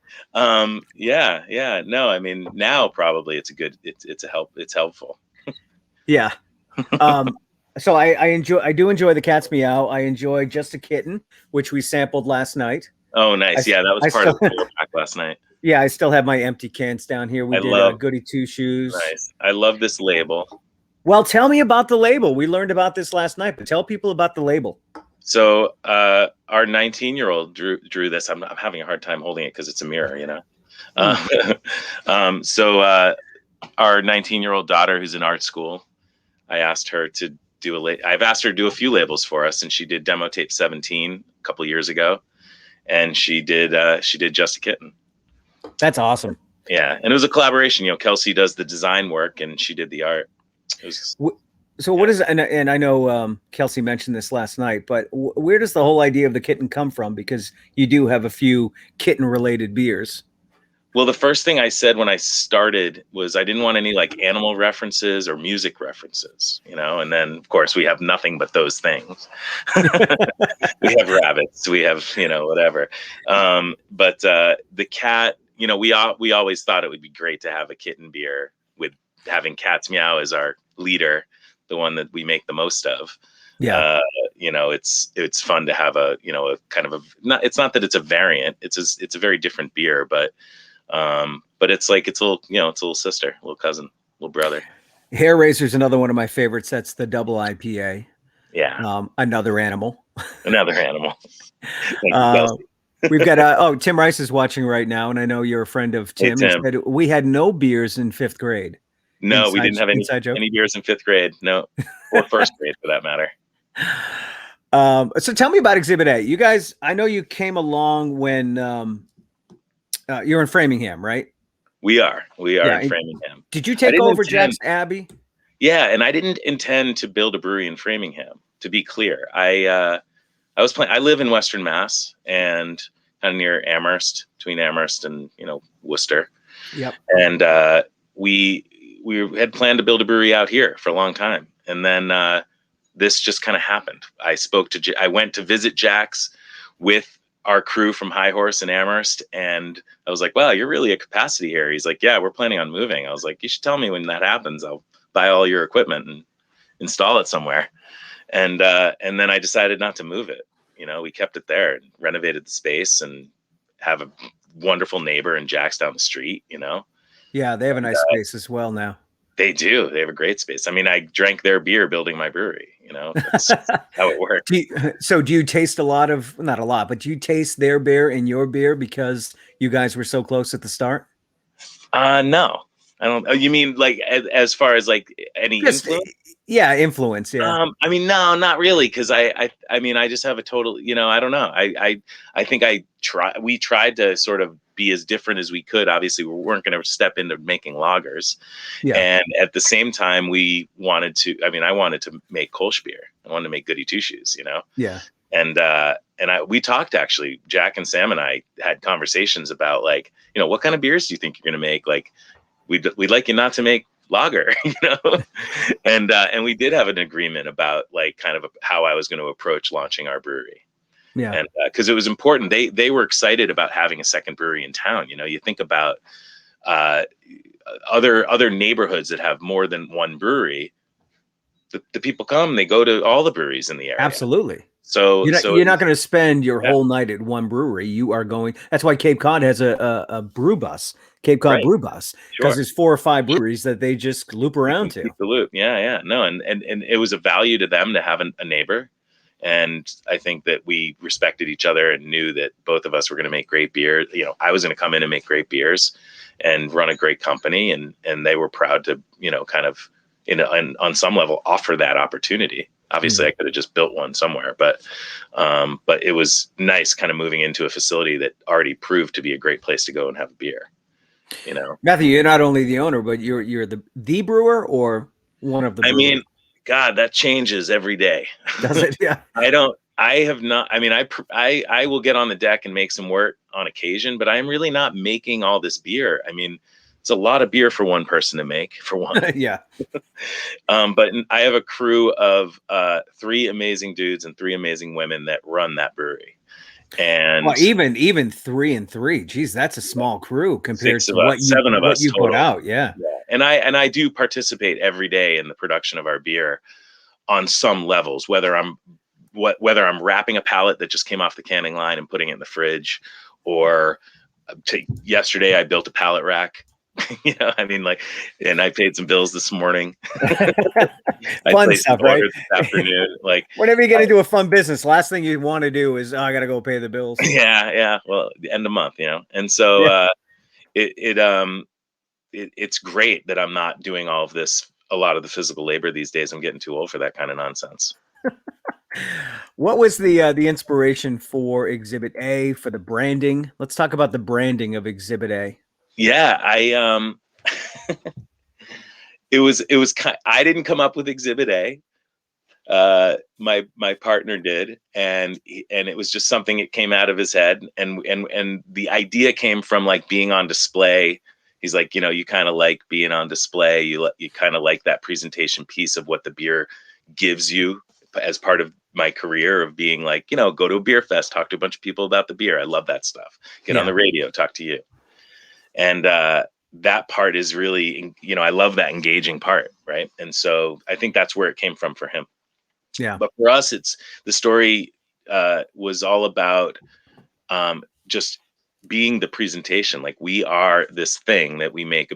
Yeah. No, I mean, now probably it's helpful. Yeah. So I do enjoy the Cat's Meow. I enjoy Just a Kitten, which we sampled last night. Oh, nice. That was part of the pack last night. Yeah, I still have my empty cans down here. We did Goody Two Shoes. Nice. I love this label. Well, tell me about the label. We learned about this last night, but tell people about the label. So our 19-year-old drew this. I'm having a hard time holding it because it's a mirror, So our 19-year-old daughter, who's in art school, I've asked her to do a few labels for us, and she did Demo Tape 17 a couple of years ago, and she did Just a Kitten. That's awesome. Yeah, and it was a collaboration. Kelsey does the design work, and she did the art. So what is, and I know Kelsey mentioned this last night, but where does the whole idea of the kitten come from? Because you do have a few kitten related beers. Well, the first thing I said when I started was I didn't want any like animal references or music references, and then of course we have nothing but those things. We have rabbits, we have, whatever. But the cat, we always thought it would be great to have a kitten beer with having Cat's Meow as our leader, the one that we make the most of. Yeah. It's fun to have a kind of it's not that it's a variant, it's a very different beer, but it's like it's a little, it's a little sister, little cousin, little brother. Hair Razor's another one of my favorites. That's the double IPA. Yeah. Another animal. Another animal. We've got Tim Rice is watching right now, and I know you're a friend of Tim. Hey, Tim. He said we had no beers in 5th grade. No, we didn't have any beers in 5th grade. No, or 1st grade for that matter. So tell me about Exhibit A. You guys, I know you came along when you're in Framingham, right? We are in Framingham. Did you take over Jack's Abbey? Yeah, and I didn't intend to build a brewery in Framingham. To be clear, I live in Western Mass and kind of near Amherst, between Amherst and Worcester. Yep. And we had planned to build a brewery out here for a long time. And then this just kind of happened. I went to visit Jack's with our crew from High Horse and Amherst, and I was like, wow, you're really at capacity here. He's like, yeah, we're planning on moving. I was like, you should tell me when that happens. I'll buy all your equipment and install it somewhere. And then I decided not to move it. We kept it there and renovated the space and have a wonderful neighbor in Jack's down the street, Yeah, they have a nice space as well now. They do. They have a great space. I mean, I drank their beer building my brewery, that's how it works. So do you taste not a lot, but do you taste their beer in your beer because you guys were so close at the start? No, I don't. Oh, you mean like as far as like any influence? Yeah, influence. Yeah. I mean, no, not really, because I mean, I just have a total, I don't know. I think we tried to sort of be as different as we could. Obviously, we weren't going to step into making lagers. Yeah. And at the same time, I wanted to make Kolsch beer. I wanted to make goody two shoes, Yeah. And we talked, actually, Jack and Sam and I had conversations about, like, what kind of beers do you think you're going to make? Like, we'd like you not to make lager, and we did have an agreement about, like, kind of how I was going to approach launching our brewery. Yeah. And because it was important, they were excited about having a second brewery in town. You think about other neighborhoods that have more than one brewery. The people come, they go to all the breweries in the area. Absolutely. So you're not going to spend your whole night at one brewery. You are going. That's why Cape Cod has a brew bus, Cape Cod brew bus, because there's 4 or 5 breweries that they just loop around to. The loop, yeah, no, and it was a value to them to have a neighbor, and I think that we respected each other and knew that both of us were going to make great beer. I was going to come in and make great beers, and run a great company, and they were proud to kind of on some level offer that opportunity. Obviously, I could have just built one somewhere, but it was nice kind of moving into a facility that already proved to be a great place to go and have a beer. Matthew, you're not only the owner, but you're the brewer or one of the brewers? I mean, God, that changes every day. Does it? Yeah. I have not. I mean, I will get on the deck and make some wort on occasion, but I'm really not making all this beer. I mean, it's a lot of beer for one person to make, for one. Yeah. But I have a crew of 3 amazing dudes and 3 amazing women that run that brewery. And even 3 and 3, geez, that's a small crew compared to what 7 of us you total. put out. Yeah. And I do participate every day in the production of our beer on some levels, whether I'm wrapping a pallet that just came off the canning line and putting it in the fridge, or yesterday I built a pallet rack. I mean, like, and I paid some bills this morning. Fun stuff, right? This afternoon, like, whenever you get into a fun business, last thing you want to do is, I got to go pay the bills. Yeah. Well, the end of month, and so it's great that I'm not doing all of this, a lot of the physical labor these days. I'm getting too old for that kind of nonsense. What was the inspiration for Exhibit A, for the branding? Let's talk about the branding of Exhibit A. Yeah, it was I didn't come up with Exhibit A. My partner did, and it was just something that came out of his head, and the idea came from, like, being on display. He's like, you kind of like being on display. You kind of like that presentation piece of what the beer gives you as part of my career of being like, go to a beer fest, talk to a bunch of people about the beer. I love that stuff. Get on the radio, talk to you. And that part is really, I love that engaging part, right? And so I think that's where it came from for him. Yeah. But for us, the story was all about just being the presentation. Like, we are this thing that we make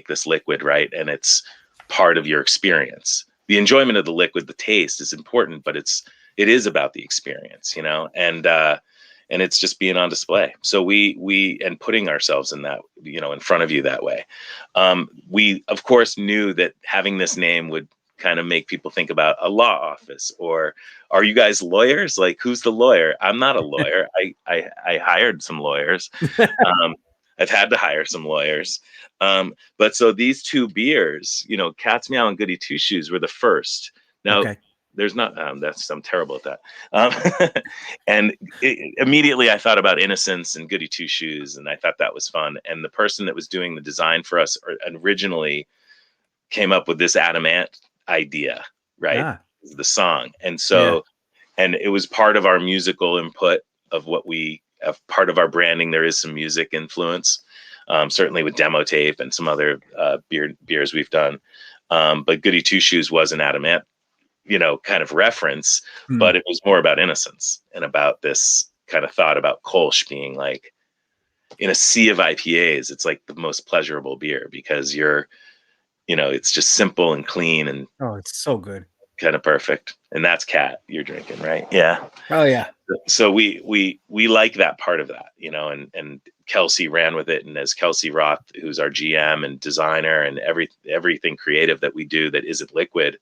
this liquid, right? And it's part of your experience. The enjoyment of the liquid, the taste is important, but it is about the experience, and it's just being on display. So we and putting ourselves in that, in front of you that way. We of course knew that having this name would kind of make people think about a law office, or are you guys lawyers? Like, who's the lawyer? I'm not a lawyer. I hired some lawyers. I've had to hire some lawyers. But so these 2 beers, Cat's Meow and Goody Two Shoes, were the first. Now, there's not, I'm terrible at that. And immediately I thought about Innocence and Goody Two Shoes, and I thought that was fun. And the person that was doing the design for us originally came up with this adamant idea. right? The song. And so, and it was part of our musical input of what we have, part of our branding. There is some music influence, certainly with Demo Tape and some other beers we've done. But Goody Two Shoes was an Adam Ant, kind of reference, but it was more about innocence and about this kind of thought about Kolsch being like, in a sea of IPAs, it's like the most pleasurable beer because it's just simple and clean and it's so good, kind of perfect. And that's Cat you're drinking, right? Yeah. Oh yeah. So we like that part of that, and Kelsey ran with it. And as Kelsey Roth, who's our GM and designer and everything creative that we do that isn't liquid,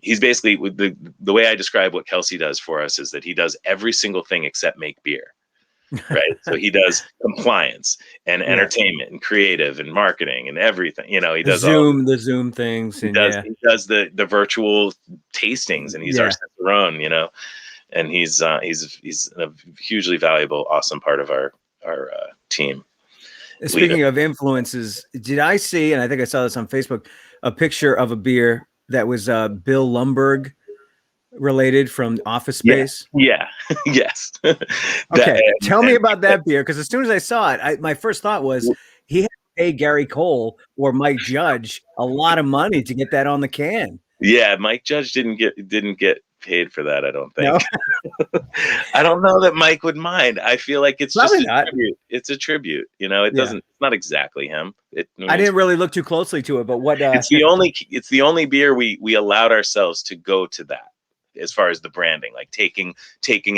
he's basically, the way I describe what Kelsey does for us is that he does every single thing except make beer. Right. So he does compliance and entertainment and creative and marketing and everything. He does the Zoom things. He does the virtual tastings, and he's our Cicerone, and he's a hugely valuable, awesome part of our team. Speaking of influences, did I see, and I think I saw this on Facebook, a picture of a beer that was Bill Lumbergh related from Office Space? Yeah. Yes. Okay. Tell me about that beer, because as soon as I saw it, my first thought was he had to pay Gary Cole or Mike Judge a lot of money to get that on the can. Yeah, Mike Judge didn't get paid for that, I don't think. No. I don't know that Mike would mind. I feel like it's probably just a tribute. It's a tribute. It's not exactly him. I didn't really look too closely to it, but what it's the only beer we allowed ourselves to go to that, as far as the branding, like taking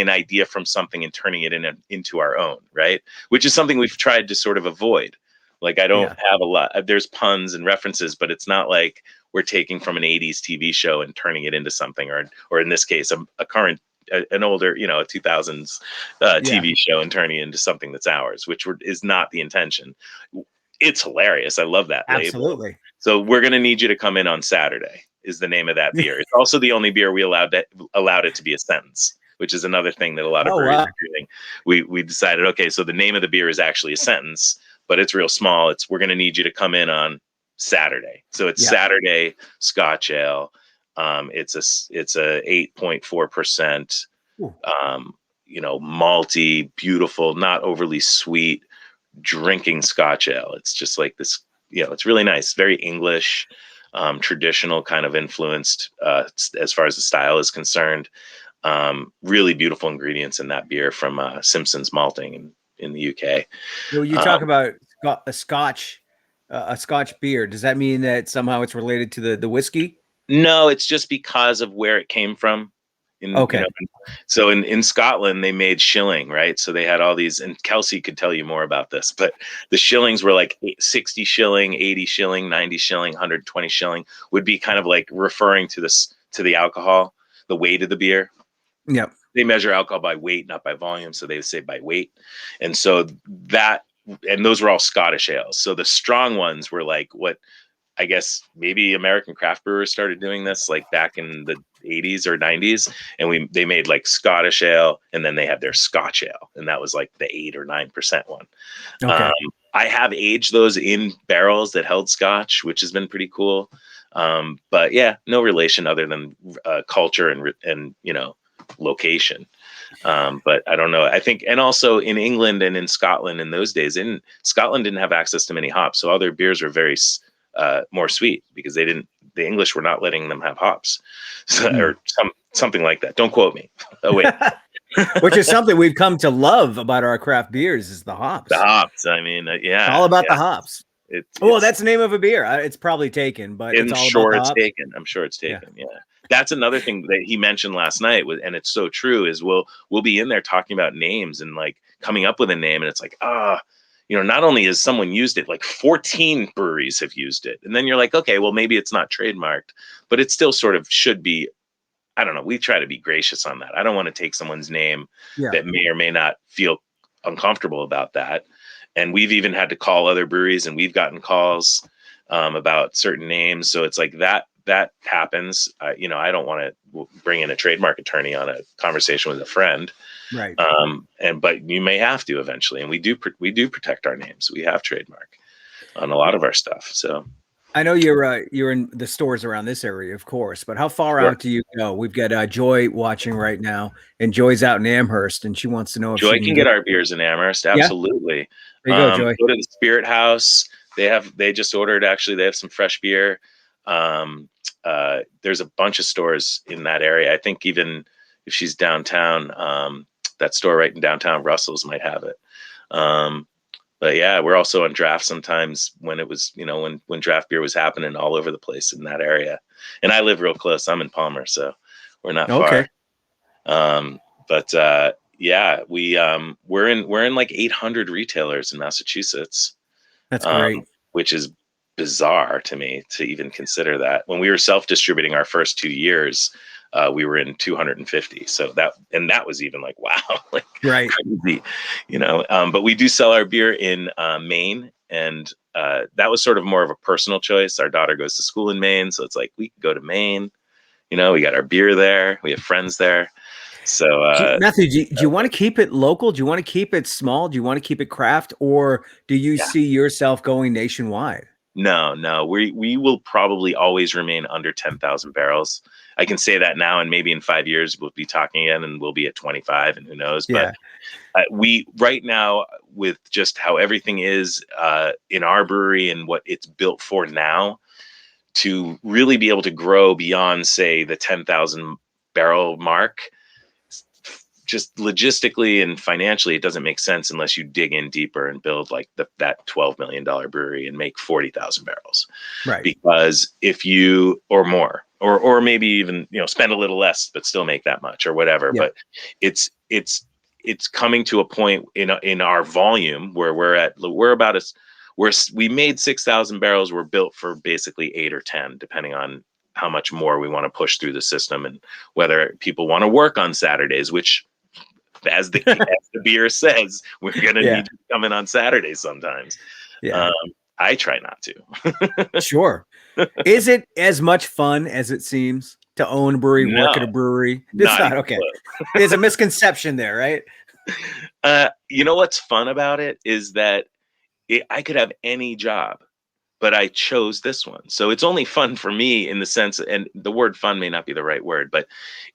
an idea from something and turning it into our own, right? Which is something we've tried to sort of avoid. Like, I don't have a lot. There's puns and references, but it's not like we're taking from an 80s TV show and turning it into something, or in this case, a current, an older, a 2000s TV show and turning it into something that's ours, which is not the intention. It's hilarious. I love that label. Absolutely. So we're going to need you to come in on Saturday is the name of that beer. It's also the only beer we allowed it to be a sentence, which is another thing that a lot of breweries are doing. We decided, okay, so the name of the beer is actually a sentence, but it's real small. We're going to need you to come in on Saturday. So it's Saturday Scotch Ale. It's a 8.4%, malty, beautiful, not overly sweet drinking Scotch Ale. It's just like this, it's really nice, very English, traditional kind of influenced, as far as the style is concerned. Really beautiful ingredients in that beer from Simpson's Malting in the UK. When you talk about a Scotch beer, does that mean that somehow it's related to the whiskey? No, it's just because of where it came from. So in Scotland, they made shilling, right? So they had all these, and Kelsey could tell you more about this, but the shillings were like 60 shilling, 80 shilling, 90 shilling, 120 shilling would be kind of like referring to the alcohol, the weight of the beer. Yep. They measure alcohol by weight, not by volume. So they say by weight. And so those were all Scottish ales. So the strong ones were like what, I guess maybe American craft brewers started doing this like back in the 80s or 90s, and they made like Scottish ale, and then they had their Scotch ale, and that was like the 8 or 9% one. Okay. I have aged those in barrels that held Scotch, which has been pretty cool. But yeah, no relation other than culture and location. But I don't know. I think, and also in England and in Scotland in those days, Scotland didn't have access to many hops, so all their beers were very more sweet because the English were not letting them have hops, or something like that. Don't quote me. Oh wait. Which is something we've come to love about our craft beers is the hops. The hops. I mean, it's all about the hops. That's the name of a beer. It's probably taken, but it's all about the hops. Taken. I'm sure it's taken. Yeah. That's another thing that he mentioned last night, and it's so true, is we'll be in there talking about names and like coming up with a name, and it's like, not only has someone used it, like 14 breweries have used it. And then you're like, okay, well, maybe it's not trademarked, but it still sort of should be. I don't know. We try to be gracious on that. I don't want to take someone's name that may or may not feel uncomfortable about that. And we've even had to call other breweries, and we've gotten calls about certain names. So it's like that happens. I don't want to bring in a trademark attorney on a conversation with a friend. Right. But you may have to eventually. And we do protect our names. We have trademark on a lot of our stuff. So I know you're in the stores around this area, of course, but how far Sure. out do you go? We've got Joy watching right now, and Joy's out in Amherst, and she wants to know if she Joy can can get. get our beers in Amherst. Yeah, Absolutely. there you go, Joy. Go to the Spirit House. They just ordered, actually, they have some fresh beer. There's a bunch of stores in that area. I think even if she's downtown, that store right in downtown Russell's might have it. But yeah, we're also on draft sometimes when it was, when draft beer was happening all over the place in that area. And I live real close. I'm in Palmer, so we're not Okay. far. But yeah, we're in like 800 retailers in Massachusetts, That's great. which is bizarre to me to even consider that. When we were self-distributing our first 2 years, we were in 250. So that was even like, wow, like Right. crazy, but we do sell our beer in Maine, and that was sort of more of a personal choice. Our daughter goes to school in Maine, so it's like we can go to Maine. We got our beer there. We have friends there. So Matthew, do you want to keep it local? Do you want to keep it small? Do you want to keep it craft, or do you see yourself going nationwide? No, we will probably always remain under 10,000 barrels. I can say that now, and maybe in 5 years we'll be talking again, and we'll be at 25, and who knows? Yeah. But we right now, with just how everything is in our brewery and what it's built for now, to really be able to grow beyond, say, the 10,000 barrel mark, just logistically and financially, it doesn't make sense unless you dig in deeper and build like that $12 million brewery and make 40,000 barrels. Right. Because if you, or more, or maybe even, spend a little less, but still make that much or whatever. Yeah. But it's coming to a point in our volume where we made 6,000 barrels. We're built for basically 8 or 10, depending on how much more we want to push through the system and whether people want to work on Saturdays, which, as the beer says, we're going to need to come in on Saturdays sometimes. Yeah. I try not to. Sure. Is it as much fun as it seems to own a brewery, work at a brewery? It's not. Okay. There's a misconception there, right? What's fun about it is that I could have any job, but I chose this one. So it's only fun for me in the sense, and the word fun may not be the right word, but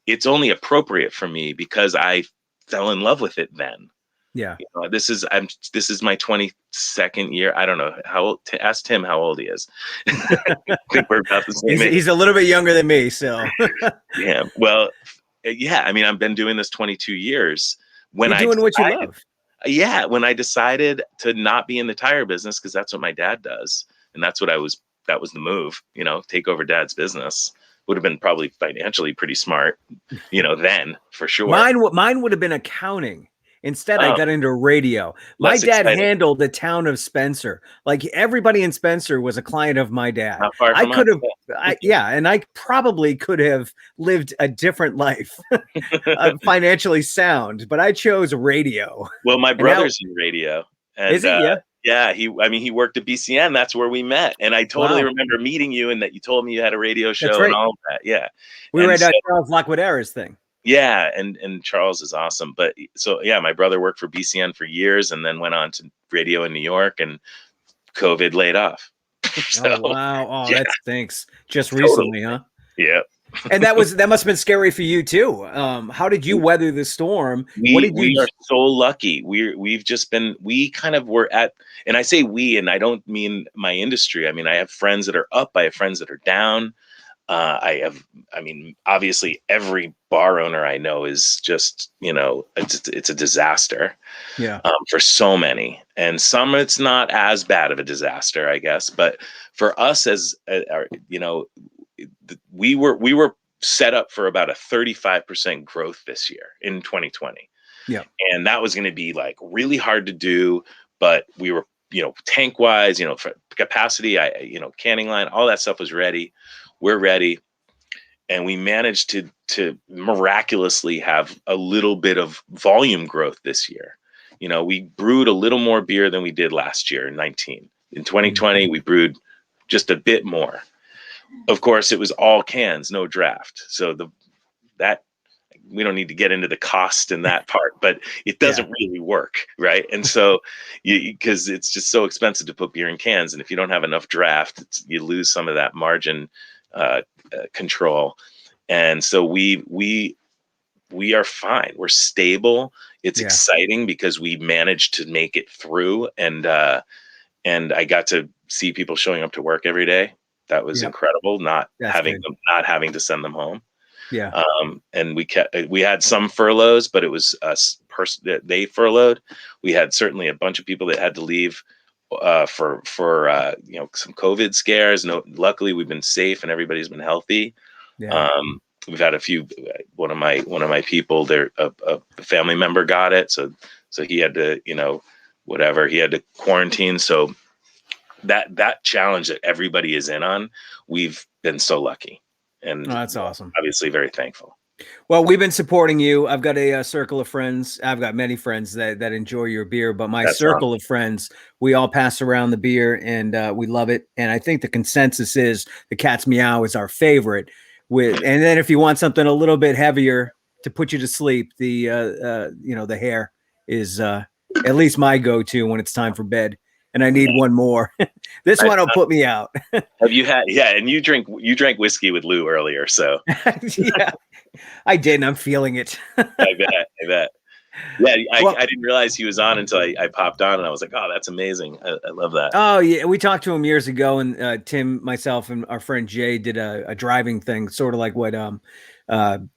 it's only appropriate for me because I fell in love with it then. Yeah. This is my 22nd year. I don't know how old. Ask Tim how old he is. I think we're about the same age. He's a little bit younger than me, so. Yeah. Well, yeah. I mean, I've been doing this 22 years. You're doing what you love. Yeah. When I decided to not be in the tire business, because that's what my dad does, and that was the move. Take over dad's business. Would have been probably financially pretty smart. Then for sure. Mine would have been accounting. Instead, I got into radio. My dad handled the town of Spencer. Like everybody in Spencer was a client of my dad. Not far from and I probably could have lived a different life, financially sound, but I chose radio. Well, my brother's in radio. And, is he? Yeah. Yeah, he worked at BCN. That's where we met. And I totally remember meeting you and that you told me you had a radio show and all of that. Yeah. We were at Charles Lockwood-Era's thing. Yeah, and Charles is awesome. But so yeah, my brother worked for BCN for years and then went on to radio in New York, and COVID laid off. So, oh wow! Oh, that stinks. Just recently, huh? Yeah. And that must have been scary for you too. How did you weather the storm? We are so lucky. We kind of were at, and I say we, and I don't mean my industry. I mean, I have friends that are up. I have friends that are down. Obviously every bar owner I know is just, it's a disaster. Yeah. For so many, and some it's not as bad of a disaster, I guess. But for us we were set up for about a 35% growth this year in 2020. Yeah. And that was going to be like really hard to do, but we were, tank wise, for capacity, canning line, all that stuff was ready. We're ready. And we managed to miraculously have a little bit of volume growth this year. We brewed a little more beer than we did last year in 19. In 2020, we brewed just a bit more. Of course, it was all cans, no draft. So that we don't need to get into the cost in that part, but it doesn't really work, right? And so because it's just so expensive to put beer in cans, and if you don't have enough draft, you lose some of that margin control. And so we are fine. We're stable. It's exciting because we managed to make it through, and I got to see people showing up to work every day. That was incredible. Not having to send them home. Yeah. And we had some furloughs, but it was us that they furloughed. We had certainly a bunch of people that had to leave for some COVID scares. No, luckily we've been safe and everybody's been healthy. Yeah. We've had a few. One of my people, a family member got it, so he had to, whatever, he had to quarantine. So that challenge that everybody is in on, we've been so lucky, and that's awesome. Obviously, very thankful. Well, we've been supporting you. I've got a circle of friends. I've got many friends that enjoy your beer, but my circle of friends, we all pass around the beer and we love it. And I think the consensus is the Cat's Meow is our favorite. And then if you want something a little bit heavier to put you to sleep, the hair is at least my go-to when it's time for bed. And I need one more. This one will put me out. Have you had? Yeah, and you drank whiskey with Lew earlier, so yeah, I did, and I'm feeling it. I bet. Yeah, I didn't realize he was on until I popped on, and I was like, oh, that's amazing. I love that. Oh yeah, we talked to him years ago, and Tim, myself, and our friend Jay did a driving thing, sort of like what Seinfeld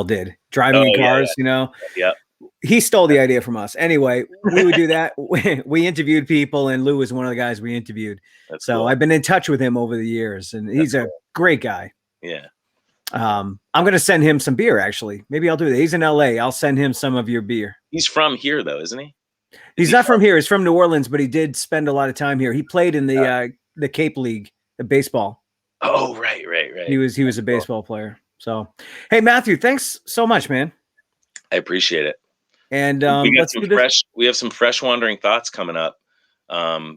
did, driving in cars. Yeah. He stole the idea from us. Anyway, we would do that. We interviewed people, and Lew was one of the guys we interviewed. That's so cool. I've been in touch with him over the years, and he's a great guy. Yeah. I'm going to send him some beer, actually. Maybe I'll do that. He's in LA. I'll send him some of your beer. He's from here, though, isn't he? He's not from here. He's from New Orleans, but he did spend a lot of time here. He played in the Cape League, the baseball. Oh, right. He was a baseball player. So, hey, Matthew, thanks so much, man. I appreciate it. And we have some fresh wandering thoughts coming up.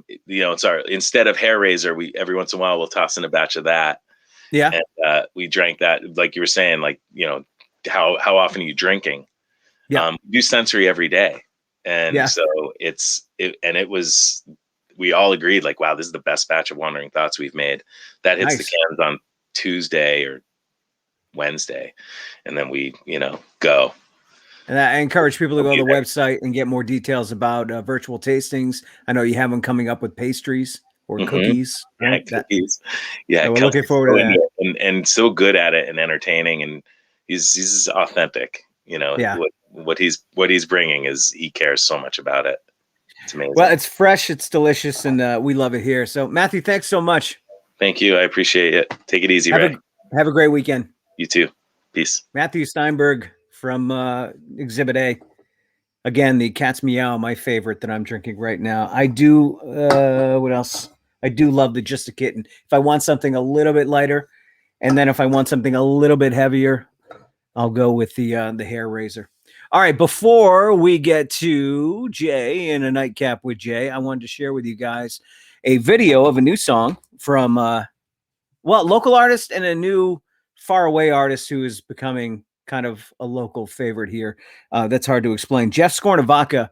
It's instead of hair razor, every once in a while we'll toss in a batch of that. Yeah. And we drank that, like you were saying, how often are you drinking? Yeah. Do sensory every day. And so we all agreed, like, wow, this is the best batch of wandering thoughts we've made. That hits the cans on Tuesday or Wednesday. And then we, go. And I encourage people to go to the website and get more details about virtual tastings. I know you have them coming up with pastries or cookies. Right? Cookies. Yeah. So we're looking forward to that. And so good at it and entertaining. And he's authentic. What he's bringing is he cares so much about it. It's amazing. Well, it's fresh. It's delicious. And we love it here. So Matthew, thanks so much. Thank you. I appreciate it. Take it easy, Ray. Have a great weekend. You too. Peace. Matthew Steinberg from Exhibit A. Again, the Cat's Meow, my favorite that I'm drinking right now. I do, what else? I do love the Just a Kitten. If I want something a little bit lighter, and then if I want something a little bit heavier, I'll go with the hair razor. All right, before we get to Jay and a Nightcap with Jay, I wanted to share with you guys a video of a new song from, local artist and a new faraway artist who is becoming kind of a local favorite here. That's hard to explain. Jeff Scornavaca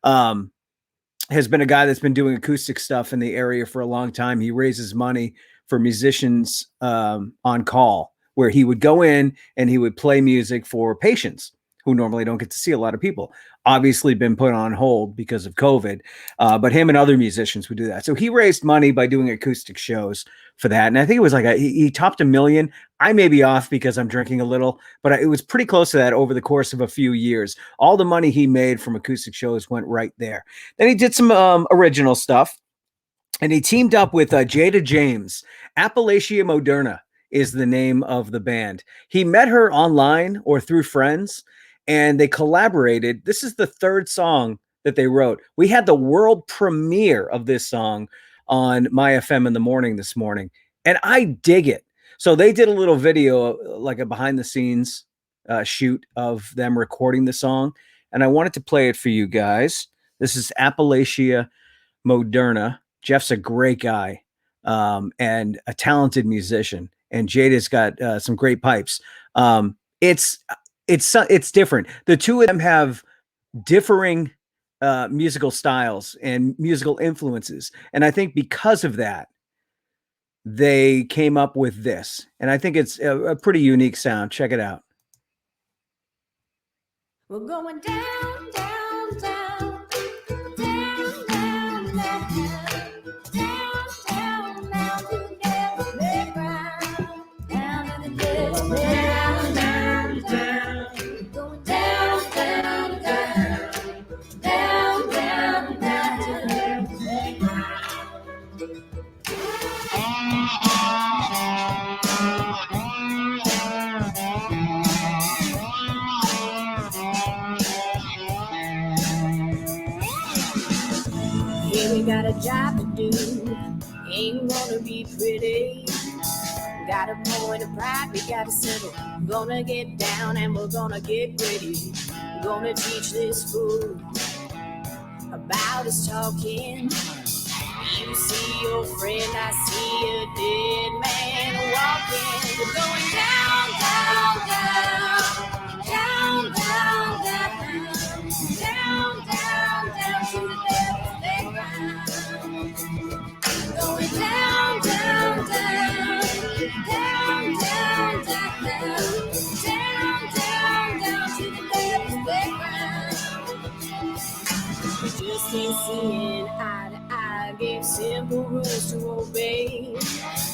has been a guy that's been doing acoustic stuff in the area for a long time. He raises money for musicians on call, where he would go in and he would play music for patients who normally don't get to see a lot of people. Obviously been put on hold because of COVID, but him and other musicians would do that. So he raised money by doing acoustic shows for that. And I think it was he topped $1 million. I may be off because I'm drinking a little, but it was pretty close to that over the course of a few years. All the money he made from acoustic shows went right there. Then he did some original stuff, and he teamed up with Jada James. Appalachia Moderna is the name of the band. He met her online or through friends, and they collaborated. This is the third song that they wrote. We had the world premiere of this song on My FM in the morning this morning, and I dig it. So they did a little video, like a behind the scenes shoot of them recording the song, and I wanted to play it for you guys. This is Appalachia Moderna. Jeff's a great guy and a talented musician, and Jada's got some great pipes. It's different. The two of them have differing musical styles and musical influences, and I think because of that, they came up with this. And I think it's a pretty unique sound. Check it out. We're going down, down, down, down, down, down, down, down to the devil's playground, down to the devil's playground, down, down, going down, down, down, down, down, down to the devil's playground. Yeah, we got a job to do, ain't gonna be pretty. Got a point of pride, we gotta settle. Gonna get down and we're gonna get gritty. Gonna teach this fool about his talking. You see your friend, I see a dead man walking. We're going down, down, down, down, down, down, down, down to the devil's playground. Going down, down, down, down, down, down, down, down, down to the devil's playground. We just ain't seeing eye to eye, gave simple rules to obey.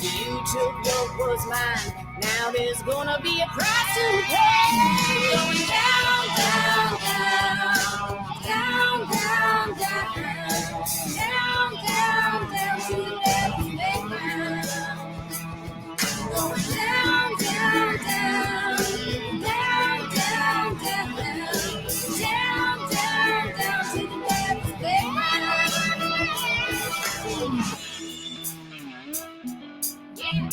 You took what was mine, now there's gonna be a price to pay. Going down, down, down, down, down, down, down, down to the devil's playground. Going down, down, down, down, down, down, down, down, down to the devil's playground. Yeah.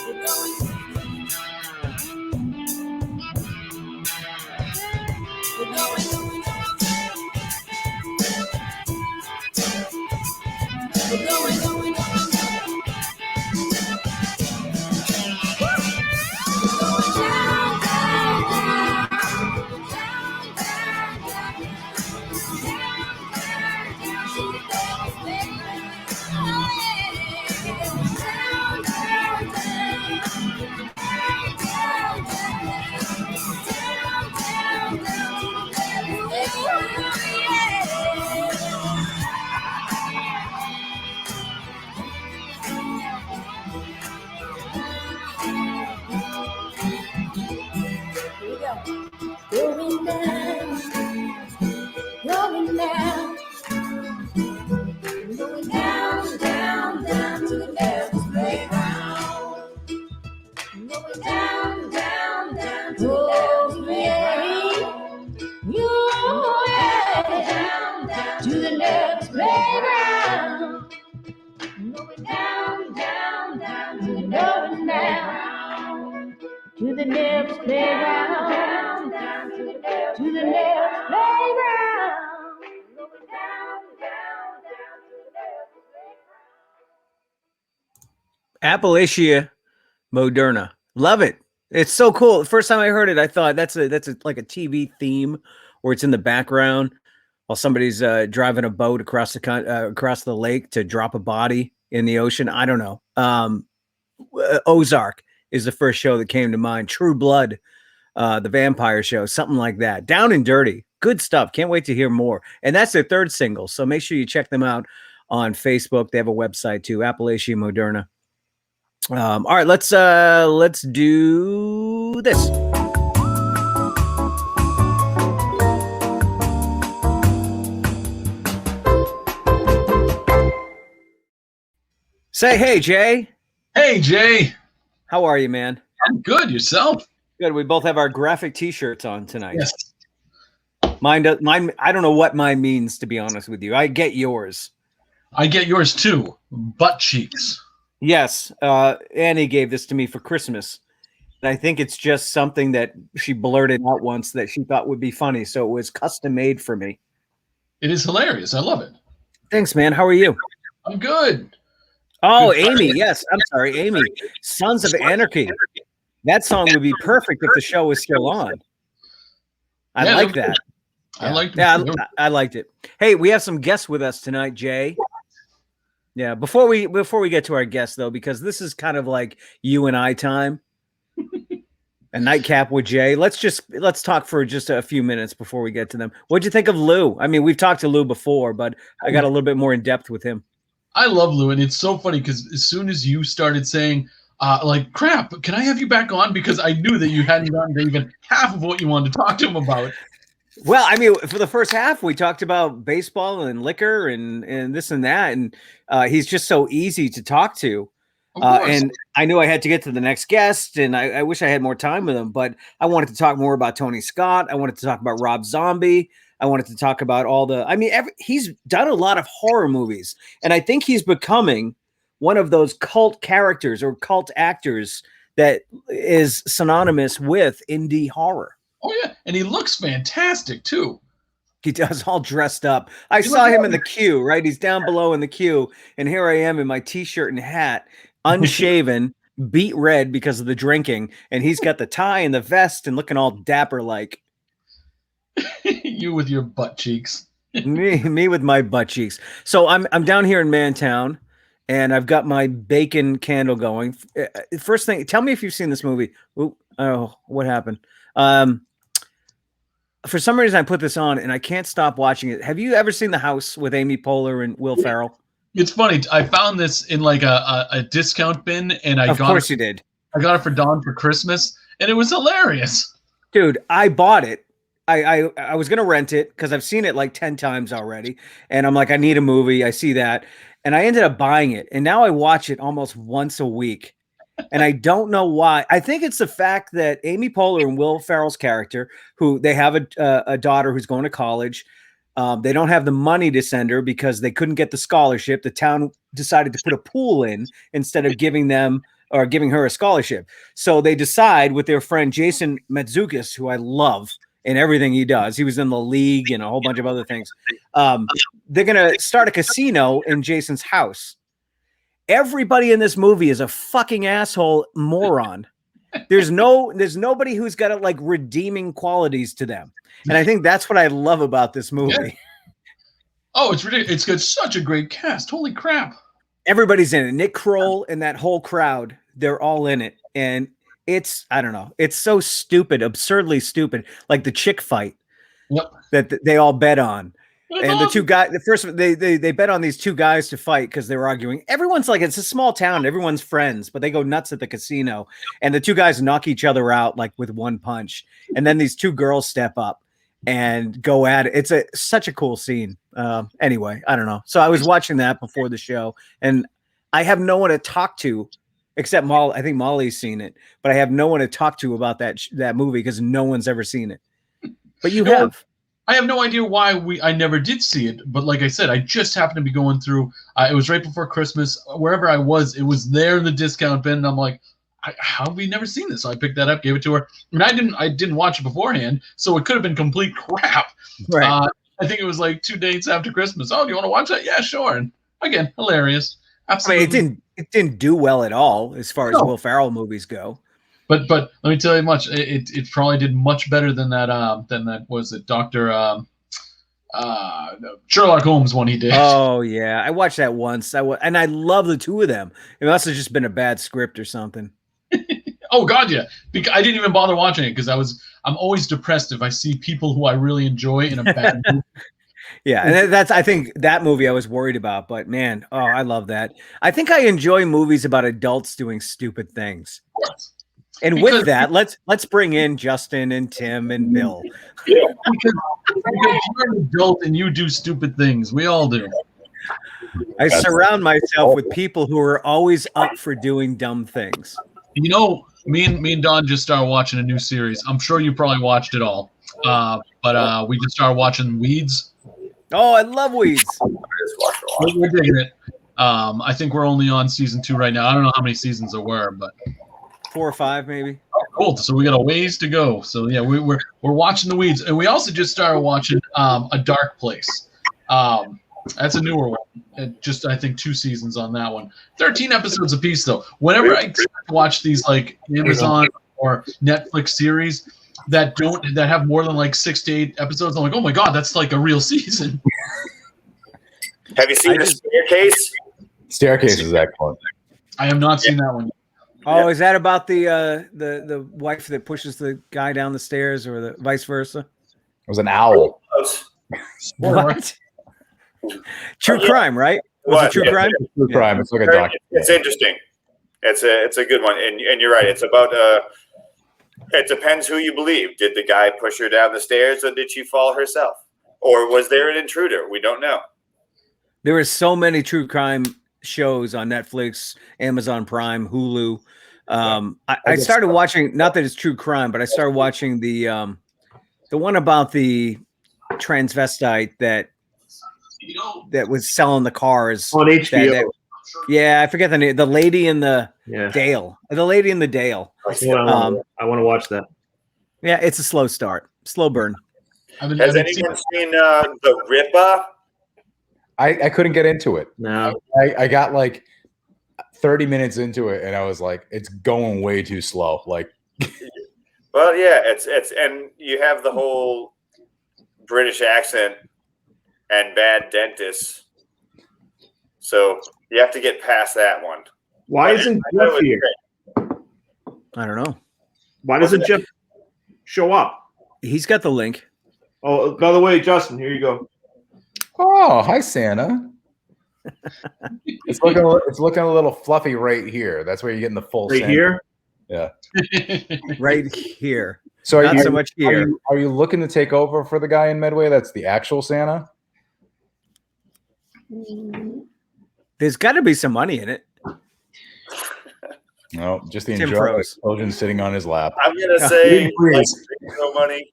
We're going. We're going. We're going. Going down, going down, going down, down, down to the devil's playground. Going down, down, down to the devil's playground. Down, down to the devil's playground. Going down, down, down to the devil's playground. To the devil's playground, down to the devil's playground. Going down, down, down to the devil's playground. Appalachia Moderna. Love it. It's so cool. The first time I heard it, I thought that's like a TV theme where it's in the background while somebody's driving a boat across the lake to drop a body in the ocean. I don't know. Ozark is the first show that came to mind. True Blood, the vampire show, something like that. Down and Dirty. Good stuff. Can't wait to hear more. And that's their third single. So make sure you check them out on Facebook. They have a website too, Appalachia Moderna. All right, let's do this. Say hey, Jay. Hey, Jay. How are you, man? I'm good. Yourself? Good. We both have our graphic T-shirts on tonight. Yes. Mine. I don't know what mine means, to be honest with you. I get yours. I get yours too. Butt cheeks. Yes. Annie gave this to me for Christmas. And I think it's just something that she blurted out once that she thought would be funny. So it was custom made for me. It is hilarious. I love it. Thanks, man. How are you? I'm good. Oh, Amy. Yes. I'm sorry, Amy. Sons of Anarchy. That song would be perfect if the show was still on. I like that. I liked it. Yeah, I liked it. Hey, we have some guests with us tonight, Jay. Yeah, before we get to our guests though, because this is kind of like you and I time. A nightcap with Jay. Let's talk for just a few minutes before we get to them. What'd you think of Lew? I mean, we've talked to Lew before, but I got a little bit more in depth with him. I love Lew, and it's so funny because as soon as you started saying, like, crap, can I have you back on? Because I knew that you hadn't gotten to even half of what you wanted to talk to him about. Well, I mean, for the first half, we talked about baseball and liquor and this and that, and he's just so easy to talk to. And I knew I had to get to the next guest, and I wish I had more time with him, but I wanted to talk more about Tony Scott. I wanted to talk about Rob Zombie. I wanted to talk about he's done a lot of horror movies, and I think he's becoming one of those cult characters or cult actors that is synonymous with indie horror. Oh, yeah. And he looks fantastic, too. He does, all dressed up. I saw him in the queue, right? He's down below in the queue, and here I am in my T-shirt and hat, unshaven, beat red because of the drinking, and he's got the tie and the vest and looking all dapper-like. You with your butt cheeks. me with my butt cheeks. So I'm down here in Mantown, and I've got my bacon candle going. First thing, tell me if you've seen this movie. Oh, what happened? For some reason, I put this on, and I can't stop watching it. Have you ever seen The House with Amy Poehler and Will Ferrell? It's funny. I found this in like a discount bin, and Of course you did. I got it for Dawn for Christmas, and it was hilarious. Dude, I bought it. I was going to rent it because I've seen it like 10 times already. And I'm like, I need a movie. I see that. And I ended up buying it. And now I watch it almost once a week. And I don't know why. I think it's the fact that Amy Poehler and Will Ferrell's character, who they have a daughter who's going to college. They don't have the money to send her because they couldn't get the scholarship. The town decided to put a pool in instead of giving her a scholarship. So they decide with their friend Jason Mantzoukas, who I love in everything he does. He was in The League and a whole bunch of other things. They're going to start a casino in Jason's house. Everybody in this movie is a fucking asshole moron. There's nobody who's got like redeeming qualities to them. And I think that's what I love about this movie. Yeah. Oh, it's ridiculous. It's got such a great cast. Holy crap. Everybody's in it. Nick Kroll and that whole crowd, they're all in it. And I don't know. It's so stupid, absurdly stupid. Like the chick fight that they all bet on. And the two guys, they bet on these two guys to fight because they were arguing. Everyone's like, it's a small town. Everyone's friends, but they go nuts at the casino. And the two guys knock each other out like with one punch. And then these two girls step up and go at it. It's such a cool scene. Anyway, I don't know. So I was watching that before the show, and I have no one to talk to except Molly. I think Molly's seen it, but I have no one to talk to about that movie because no one's ever seen it. But you have. I have no idea why I never did see it, but like I said, I just happened to be going through. It was right before Christmas. Wherever I was, it was there in the discount bin, and I'm like, how have we never seen this? So I picked that up, gave it to her. I mean, I didn't watch it beforehand, so it could have been complete crap. Right. I think it was like 2 days after Christmas. Oh, do you want to watch that? Yeah, sure. And again, hilarious. Absolutely. I mean, it didn't do well at all as far as Will Ferrell movies go. But let me tell you much. It probably did much better than that was it Dr. Sherlock Holmes one he did. Oh yeah, I watched that once. And I love the two of them. It must have just been a bad script or something. Oh God, yeah. Because I didn't even bother watching it because I'm always depressed if I see people who I really enjoy in a bad movie. Yeah, and I think that movie I was worried about, but man, I love that. I think I enjoy movies about adults doing stupid things. And with that, let's bring in Justin and Tim and Bill. Yeah, because you're an adult and you do stupid things. We all do. I surround myself with people who are always up for doing dumb things. You know, me and Don just started watching a new series. I'm sure you probably watched it all. But we just started watching Weeds. Oh, I love Weeds. We're digging it. I think we're only on season 2 right now. I don't know how many seasons there were, but 4 or 5 maybe. Oh, cool. So we got a ways to go. So yeah, we're watching the Weeds, and we also just started watching A Dark Place. That's a newer one. Just I think 2 seasons on that one. 13 episodes apiece though. Whenever I watch these like Amazon or Netflix series that have more than like 6 to 8 episodes, I'm like, oh my god, that's like a real season. Have you seen The Staircase? Staircase is excellent. I have not seen that one yet. Oh, is that about the wife that pushes the guy down the stairs, or the vice versa? It was an owl. What? True crime, right? Was it true crime? True crime. It's like a documentary. It's interesting. It's a good one, and you're right. It's about it depends who you believe. Did the guy push her down the stairs, or did she fall herself, or was there an intruder? We don't know. There are so many true crime shows on Netflix, Amazon Prime, Hulu. I started watching, not that it's true crime, but I started watching the one about the transvestite that was selling the cars on HBO. Yeah, I forget the name. The lady in the Dale. The lady in the Dale. I want to watch that. Yeah, it's a slow start, slow burn. Has anyone seen The Ripper? I couldn't get into it. No, I got like 30 minutes into it, and I was like, it's going way too slow. Like, well, yeah, it's and you have the whole British accent and bad dentists, so you have to get past that one. Why isn't Jeff here? I don't know. Why doesn't Jeff show up? He's got the link. Oh, by the way, Justin, here you go. oh, hi, Santa. It's looking a little fluffy right here. That's where you're getting the full Right Santa. here? Yeah. Right here. So are Not you, so much here. Are you looking to take over for the guy in Medway? That's the actual Santa? There's got to be some money in it. No, just the Tim enjoyment Froze. of children sitting on his lap. I'm gonna say like Please. zero money,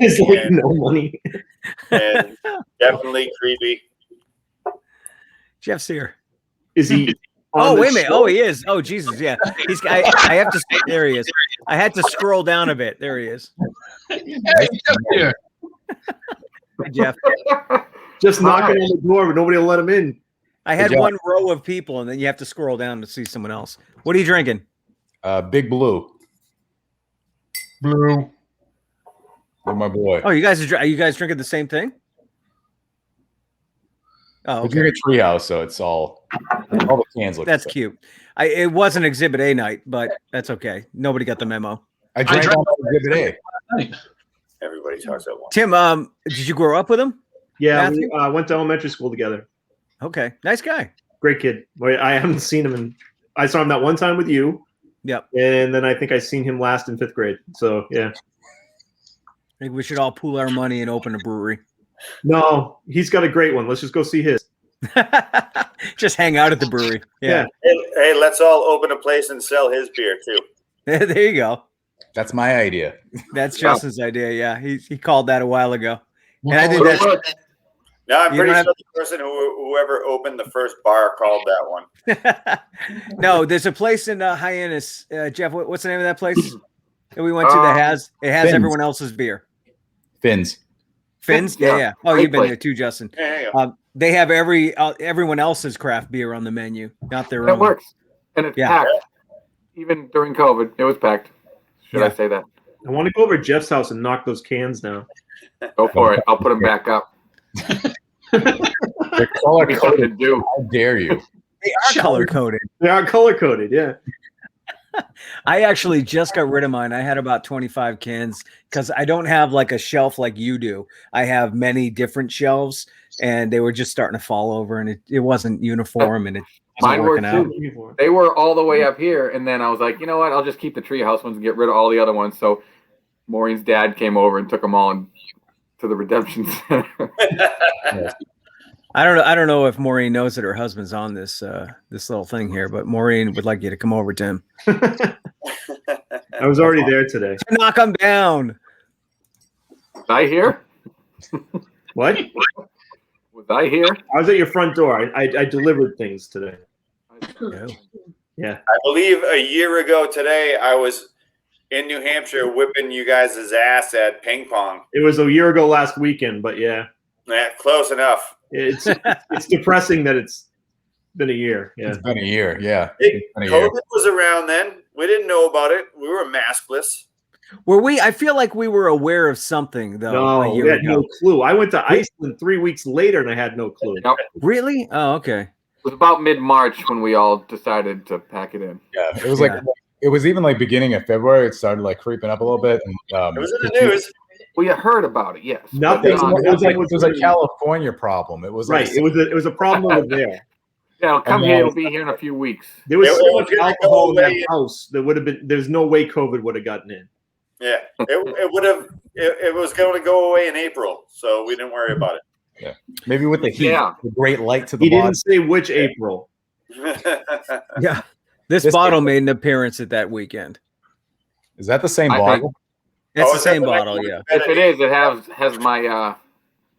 It's like no money. and definitely creepy. Jeff's here. Is he? Oh, on wait a the minute. show? Oh, he is. Oh, Jesus. Yeah. I have to. There he is. I had to scroll down a bit. There he is. Hey, Jeff here. Jeff. Just knocking on the door, but nobody will let him in. I had Jeff. one row of people, and then you have to scroll down to see someone else. What are you drinking? Big Blue. Blue. With my boy. Oh, you guys are you guys drinking the same thing? Oh, We okay. drink a treehouse, so it's all the cans look. That's the same. cute. It wasn't Exhibit A night, but that's okay. Nobody got the memo. I drank on Exhibit A. Everybody talks at once. Tim, did you grow up with him? Yeah, Matthew? we went to elementary school together. Okay, nice guy. Great kid. Well, I haven't seen him I saw him that one time with you. Yep. And then I think I seen him last in 5th grade. So yeah. I think we should all pool our money and open a brewery. No, he's got a great one. Let's just go see his. Just hang out at the brewery. Yeah. Hey, let's all open a place and sell his beer too. There you go. That's my idea. That's Justin's idea. Yeah, he called that a while ago. We'll And I think call it that's No, I'm You pretty don't sure the person whoever opened the first bar called that one. no. There's a place in Hyannis. Jeff, what's the name of that place that we went to? That has Finn's. everyone else's beer. Fins. Finn's. Yeah. Oh, Great you've been place. there too, Justin. Yeah, yeah. They have everyone else's craft beer on the menu, not their And it own. works. And it's Yeah. packed. Even during COVID, it was packed. Should Yeah. I say that? I want to go over to Jeff's house and knock those cans down. Go for it. I'll put them back up. They're color Be something to coded. do. How dare you? They are color coded. They are color coded, yeah. I actually just got rid of mine. I had about 25 cans because I don't have like a shelf like you do. I have many different shelves, and they were just starting to fall over, and it wasn't uniform, and it wasn't Mine were working out. too. They were all the way up here, and then I was like, you know what? I'll just keep the treehouse ones and get rid of all the other ones. So Maureen's dad came over and took them all to the redemption center. I don't know if Maureen knows that her husband's on this this little thing here, but Maureen would like you to come over, Tim. I was already there today. Knock them down. Was I here? What? Was I here? I was at your front door. I delivered things today. Yeah. I believe a year ago today, I was in New Hampshire whipping you guys' ass at ping pong. It was a year ago last weekend, but yeah. Yeah, close enough. It's depressing that it's been a year. Yeah. It's been a year. Yeah. Hey, It's been a year. COVID was around then. We didn't know about it. We were maskless. Were we? I feel like we were aware of something though. No, a we year had ago. no clue. I went to Iceland 3 weeks later and I had no clue. Yep. Really? Oh, okay. It was about mid-March when we all decided to pack it in. Yeah. It was like it was even like beginning of February. It started like creeping up a little bit. And It was in the news. We had heard about it, yes. Nothing. it was a California problem. It was right. Like, It was a problem over there. Yeah, it'll come And here. then- It'll be here in a few weeks. There was It so was much gonna alcohol in go that away. house. There's no way COVID would have gotten in. Yeah, it would have. It was going to go away in April, so we didn't worry about yeah. Maybe with the heat, Yeah. the great light to the He bottom. didn't say which April. it. Yeah. This This- bottle made an appearance at that weekend. Is that the same I think- bottle? It's Oh, the is that same the next bottle, one? yeah. If it is, it has my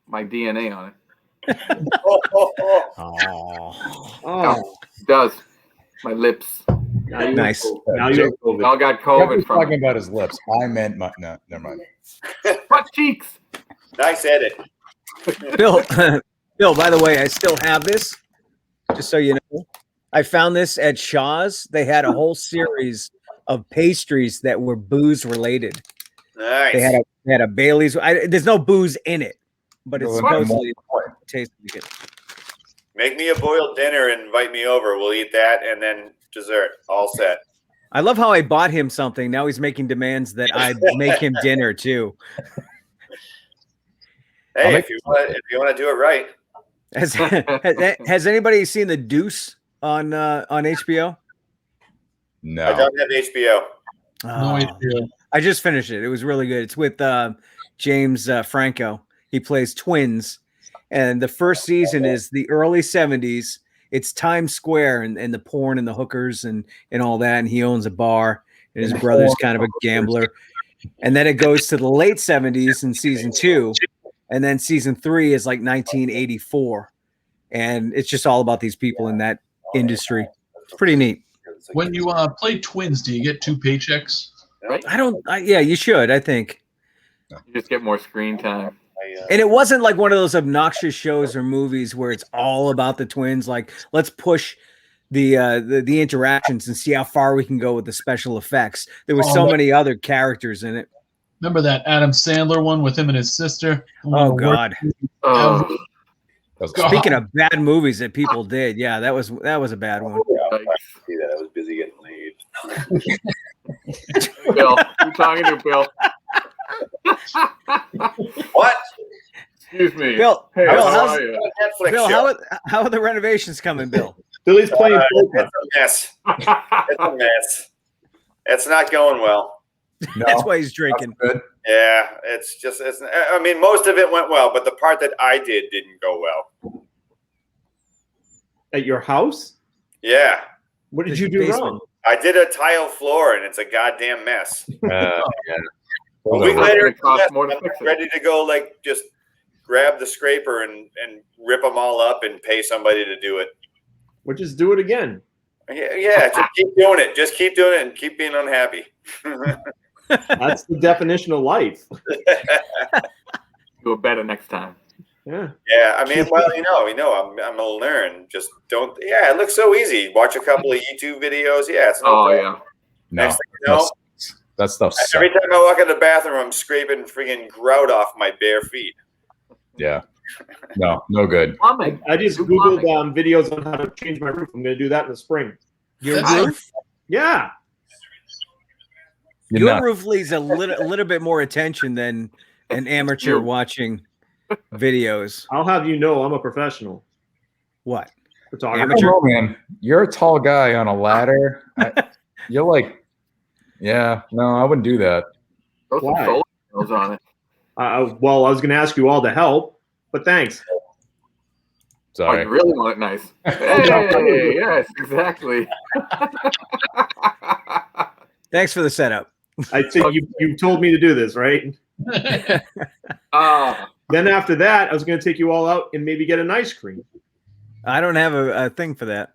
my DNA on it. Oh. Oh, It does. My lips. now you Nice. Now you have We COVID. all got Kev COVID was from talking it. about his lips. I meant my no. Never mind. Butt cheeks. Nice edit. Bill, Bill, by the way, I still have this, just so you know. I found this at Shaw's. They had a whole series of pastries that were booze related. Nice. They had a Bailey's. There's no booze in it, but it's Well, supposedly tastes good. Make me a boiled dinner and invite me over. We'll eat that and then dessert. All set. I love how I bought him something. Now he's making demands that I make him dinner too. Hey, if you want to do it right. Has anybody seen The Deuce on HBO? No. I don't have HBO. No idea. I just finished it. It was really good. It's with James Franco. He plays twins. And the first season is the early 70s. It's Times Square and the porn and the hookers and all that. And he owns a bar. And his brother's kind of a gambler. And then it goes to the late 70s in season 2. And then season 3 is like 1984. And it's just all about these people in that industry. It's pretty neat. When you play twins, do you get 2 paychecks? Yeah, you should, I think. You just get more screen time. And it wasn't like one of those obnoxious shows or movies where it's all about the twins. Like, let's push the interactions and see how far we can go with the special effects. There were so many other characters in it. Remember that Adam Sandler one with him and his sister? Oh God! Oh, Speaking of bad movies that people did, yeah, that was a bad one. See that I was busy getting laid. Bill, who you talking to, Bill? What? Excuse me. Bill, Hey, Bill, how how's, are you? Netflix Bill, show. how are the renovations coming, Bill? Billy's playing poker. It's a mess. It's a mess. It's not going well. No. That's why he's drinking. Good. Yeah, I mean, most of it went well, but the part that I did didn't go well. At your house? Yeah. What did It's you your do basement. wrong? I did a tile floor, and it's a goddamn mess. Yeah. A week Well, later, it costs I'm more to fix it. ready to go, like, just grab the scraper and rip them all up and pay somebody to do it. Well, just do it again. Yeah, just keep doing it. Just keep doing it and keep being unhappy. That's the definition of life. Do it better next time. Yeah. Yeah, I mean, well, I'm gonna learn. Just don't. Yeah, it looks so easy. Watch a couple of YouTube videos. Yeah, it's no Oh problem. yeah. No. Next thing you know, That stuff sucks. every time I walk in the bathroom, I'm scraping freaking grout off my bare feet. Yeah. No good. Plumbing. I just Do Googled plumbing. videos on how to change my roof. I'm going to do that in the spring. Your That's roof, Yeah. You're your not- roof needs a little bit more attention than an amateur You. watching videos. I'll have you know I'm a professional What? photographer. I don't know, man. You're a tall guy on a ladder. You're like, yeah, no, I wouldn't do that. Throw some Why? solar panels on it. Well, I was going to ask you all to help, but thanks. Oh, Sorry. you really want it nice. Hey, yes, exactly. Thanks for the setup. I think you told me to do this, right? Ah, Then after that, I was going to take you all out and maybe get an ice cream. I don't have a thing for that.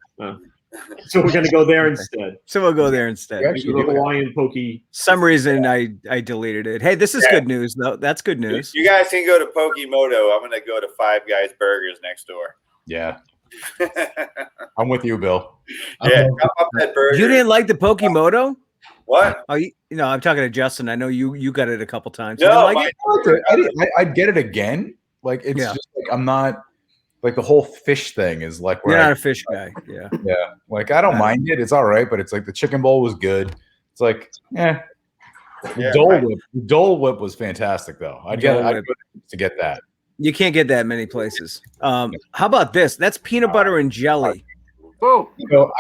So we're gonna go there instead. So we'll go there instead. Yeah. Maybe the Hawaiian pokey. Some reason I deleted it. Hey, this is good news though. That's good news. You guys can go to Pokemoto. I'm gonna go to Five Guys Burgers next door. Yeah. I'm with you, Bill. Yeah, come up that burger. You didn't like the Pokemoto? What? Oh, I'm talking to Justin. I know you got it a couple times. No, you didn't like it? I'd get it again. Like it's just like I'm not like the whole fish thing is like You're not a fish guy. Yeah. Yeah. Like I don't mind it. It's all right, but it's like the chicken bowl was good. It's like, The Dole Whip was fantastic though. I'd go to get that. You can't get that many places. How about this? That's peanut butter and jelly. Oh,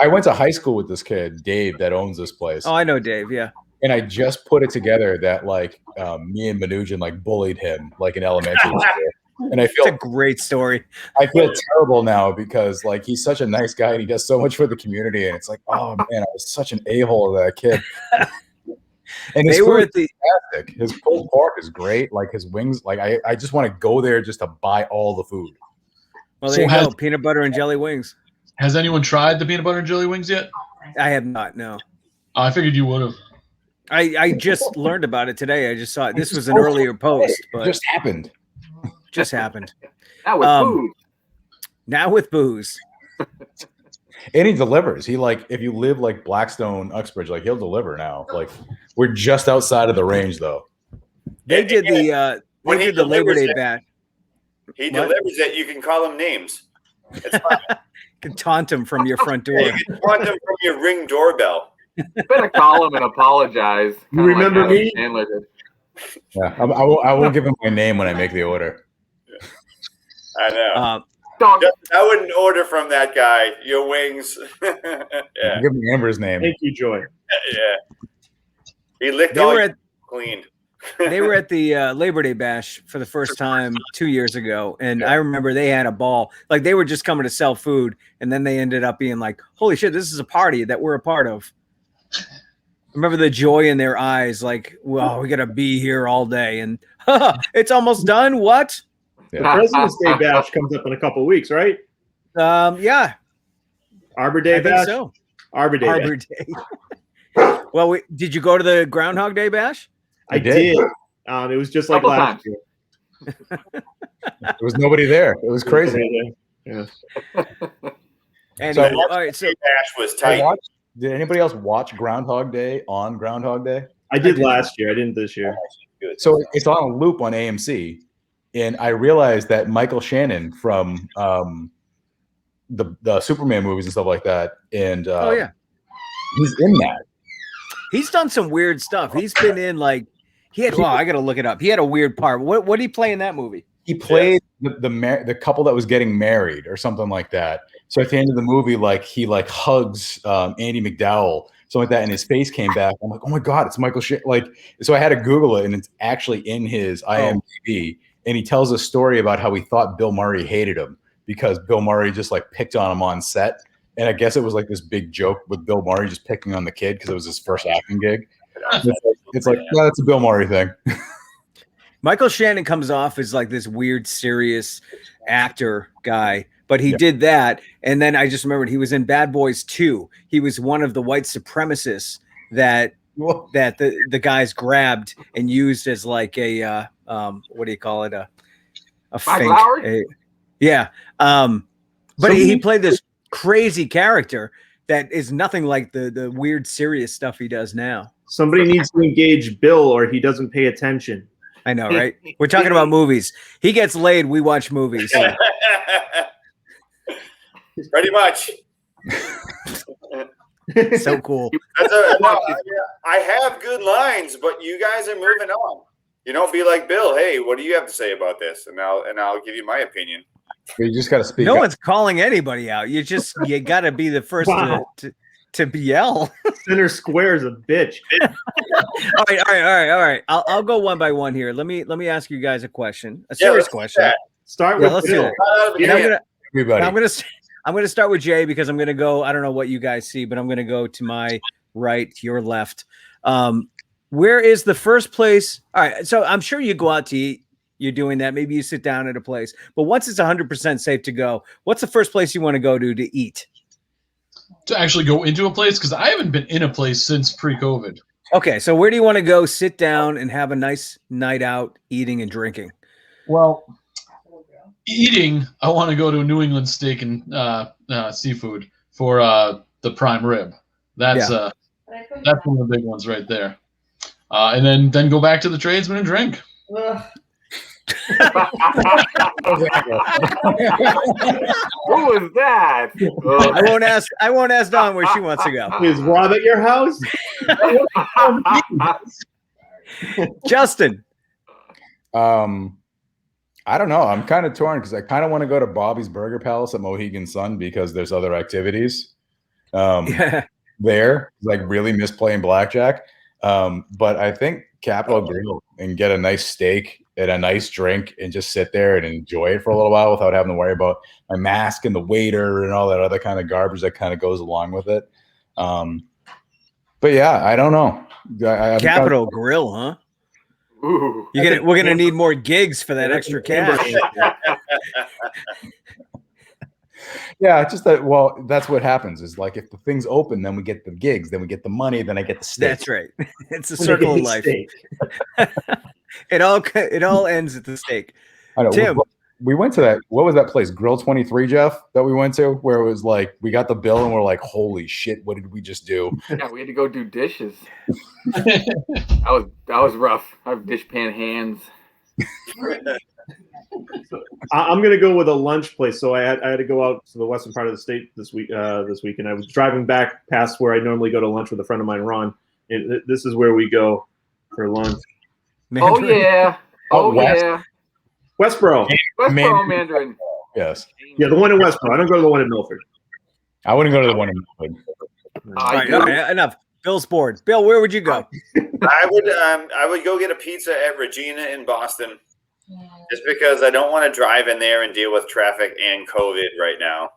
I went to high school with this kid, Dave, that owns this place. Oh, I know Dave. Yeah. And I just put it together that like me and Manoogian like bullied him like in elementary school. And I feel it's a great story. I feel terrible now because like he's such a nice guy and he does so much for the community. And it's like, oh man, I was such an a-hole to that kid. And they were at the fantastic. His pulled pork is great. Like his wings, like I just want to go there just to buy all the food. Well, there you go, peanut butter and jelly wings. Has anyone tried the peanut butter and jelly wings yet? I have not. No. I figured you would have. I just learned about it today. I just saw it. This was an earlier post, but it just happened. Just happened. Now with booze. Now with booze. And he delivers. He like if you live like Blackstone, Uxbridge, like he'll deliver now. Like we're just outside of the range though. They did the Labor Day bash. He delivers it. You can call him names. It's fine. You can taunt him from your front door. You can taunt him from your Ring doorbell. Better call him and apologize. You remember like me? Chandler did. Yeah, I won't give him my name when I make the order. I know. Dog. I wouldn't order from that guy. Your wings. I'll give him Amber's name. Thank you, Joy. Yeah. He licked all clean. They were at the Labor Day bash for the first time 2 years ago, and I remember they had a ball. Like they were just coming to sell food, and then they ended up being like, "Holy shit, this is a party that we're a part of." I remember the joy in their eyes, like, "Wow, we gotta be here all day," and it's almost done. What? The President's Day bash comes up in a couple of weeks, right? Yeah. Arbor Day I bash. think so. Arbor Day. Arbor Day. Well, did you go to the Groundhog Day bash? I did. It was just like last year. There was nobody there. It was crazy. Yeah. And So- all right, so Bash was tight. Did anybody else watch Groundhog Day on Groundhog Day? I did last year. I didn't this year. So it's on a loop on AMC, and I realized that Michael Shannon from the Superman movies and stuff like that, and oh yeah, he's in that. he's done some weird stuff. He's been in like I gotta look it up. He had a weird part. What did he play in that movie? He played the couple that was getting married or something like that. So at the end of the movie, like he like hugs Andy McDowell, something like that, and his face came back. I'm like, oh my god, it's Michael Shannon. Like, so I had to Google it, and it's actually in his IMDb. And he tells a story about how he thought Bill Murray hated him because Bill Murray just like picked on him on set. And I guess it was like this big joke with Bill Murray just picking on the kid because it was his first acting gig. It's like no, that's a Bill Murray thing. Michael Shannon comes off as like this weird, serious actor guy, but he did that. And then I just remembered he was in Bad Boys 2. He was one of the white supremacists that the guys grabbed and used as like a what do you call it? A fake. Yeah. But he played this crazy character that is nothing like the weird, serious stuff he does now. Somebody needs to engage Bill or he doesn't pay attention. I know, right? We're talking about movies. He gets laid. We watch movies. Pretty much. So cool. I have good lines, but you guys are moving on. You don't be like Bill. Hey, what do you have to say about this? And I'll give you my opinion. You just got to speak. No up. one's calling anybody out. You got to be the first to yell. Center Square is a bitch. All right. I'll go one by one here. Let me ask you guys a question, a serious question. Start with let's Bill. do it. Everybody. I'm gonna start with Jay because I'm gonna go. I don't know what you guys see, but I'm gonna go to my right, to your left. Where is the first place? All right, so I'm sure you go out to eat. You're doing that. Maybe you sit down at a place. But once it's 100% safe to go, what's the first place you want to go to eat? to actually go into a place because I haven't been in a place since pre-COVID. Okay, so where do you want to go sit down and have a nice night out eating and drinking? Well, eating, I want to go to New England Steak and Seafood for the prime rib. That's one of the big ones right there. And then go back to the tradesman and drink. Who was that? I won't ask Dawn where she wants to go. Is Rob at your house? Justin. I don't know. I'm kind of torn because I kind of want to go to Bobby's Burger Palace at Mohegan Sun because there's other activities there. Like really miss playing blackjack. But I think Capitol Grill and get a nice steak and a nice drink and just sit there and enjoy it for a little while without having to worry about my mask and the waiter and all that other kind of garbage that kind of goes along with it. But yeah, I don't know. Capitol Grill, huh? Ooh, We're gonna need more gigs for that extra cash. Yeah, just that. Well, that's what happens. Is like if the thing's open, then we get the gigs, then we get the money, then I get the steak. That's right. It's a circle of life. It all ends at the steak. I know. Tim, we went to that. What was that place? Grill 23, Jeff, that we went to, where it was like we got the bill and we're like, "Holy shit, what did we just do?" Yeah, we had to go do dishes. That was rough. I have dishpan hands. I'm gonna go with a lunch place. So I had to go out to the western part of the state this week. And I was driving back past where I normally go to lunch with a friend of mine, Ron. And this is where we go for lunch. Oh yeah. Oh West. yeah. Westboro. Westboro Mandarin. Yes. Yeah, the one in Westboro. I don't go to the one in Milford. I wouldn't go to the one in Milford. all right, enough. Bill's bored. Bill, where would you go? I would go get a pizza at Regina in Boston, just because I don't want to drive in there and deal with traffic and COVID right now.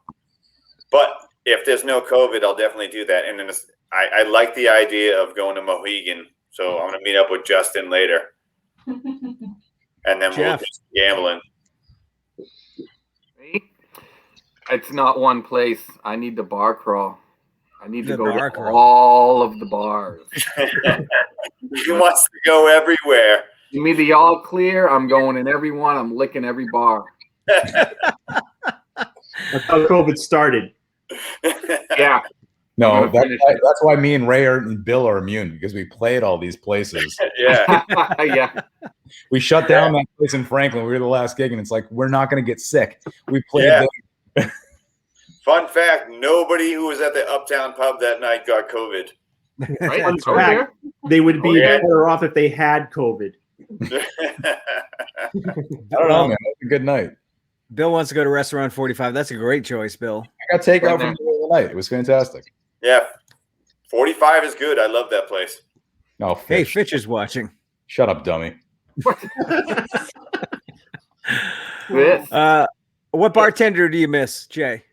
But if there's no COVID, I'll definitely do that. And then I like the idea of going to Mohegan, so I'm going to meet up with Justin later, and then we'll just gambling. It's not one place. I need the bar crawl. I need to go to crawl. all of the bars. He wants to go everywhere. Give me the all clear. I'm going in every one. I'm licking every bar. That's how COVID started. Yeah. No, that's why me and Ray and Bill are immune because we play at all these places. Yeah. Yeah. We shut down that place in Franklin. We were the last gig, and it's like we're not going to get sick. We played. Yeah. Fun fact: nobody who was at the Uptown pub that night got COVID. Right? Fun fact, they would be better off if they had COVID. I don't know, man. That's a good night. Bill wants to go to Restaurant 45. That's a great choice, Bill. I got takeout from the middle of the night. It was fantastic. Yeah, 45 is good. I love that place. No, Hey, Fitch is watching. Shut up, dummy. What bartender do you miss, Jay?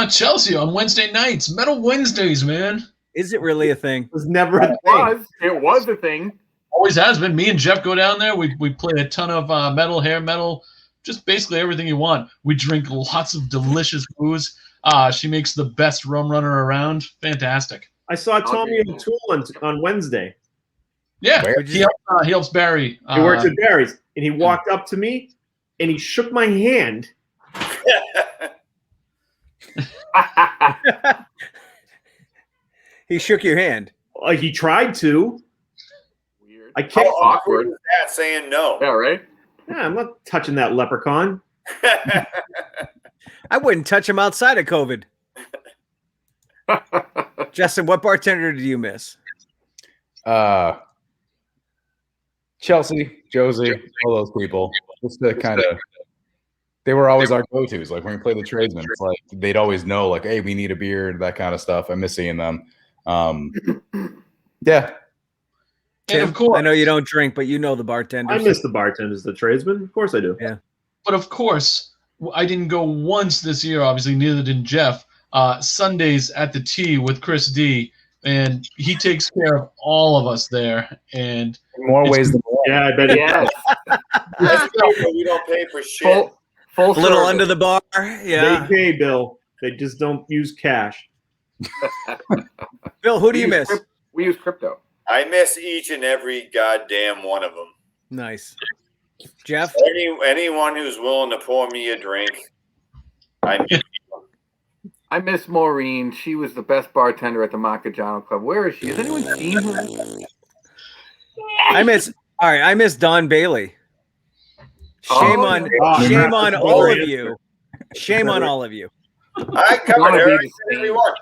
Chelsea on Wednesday nights. Metal Wednesdays, man. Is it really a thing? It was never a thing. It was a thing. Always has been. Me and Jeff go down there. We play a ton of metal, hair metal, just basically everything you want. We drink lots of delicious booze. She makes the best rum runner around. Fantastic. I saw Tommy O'Toole on Wednesday. Yeah, he helps Barry. He works at Barry's, and he walked up to me, and he shook my hand. He shook your hand. He tried to. Weird. I kept How awkward is that saying no? Yeah, right? Yeah, I'm not touching that leprechaun. I wouldn't touch him outside of COVID. Justin, what bartender do you miss? Chelsea, Josie, all those people. Just the kind of, they were always our go-tos. Like when we play the tradesmen, it's like they'd always know, like, hey, we need a beer, that kind of stuff. I miss seeing them. Yeah. And of course, I know you don't drink, but you know the bartenders. I miss the bartenders, the tradesmen. Of course I do. Yeah. But of course, I didn't go once this year. Obviously, neither did Jeff. Sundays at the T with Chris D, and he takes care of all of us there. And in more ways than one. Yeah, I bet. Yes. We don't pay for shit. Full a little service. under the bar. Yeah. They pay, Bill. They just don't use cash. Bill, who do you miss? We use crypto. I miss each and every goddamn one of them. Nice. Jeff? Anyone who's willing to pour me a drink, I miss Maureen. She was the best bartender at the Macajano Club. Where is she? Has anyone seen her? I miss Don Bailey. Shame on all of you. Shame on all of you. I covered everyone.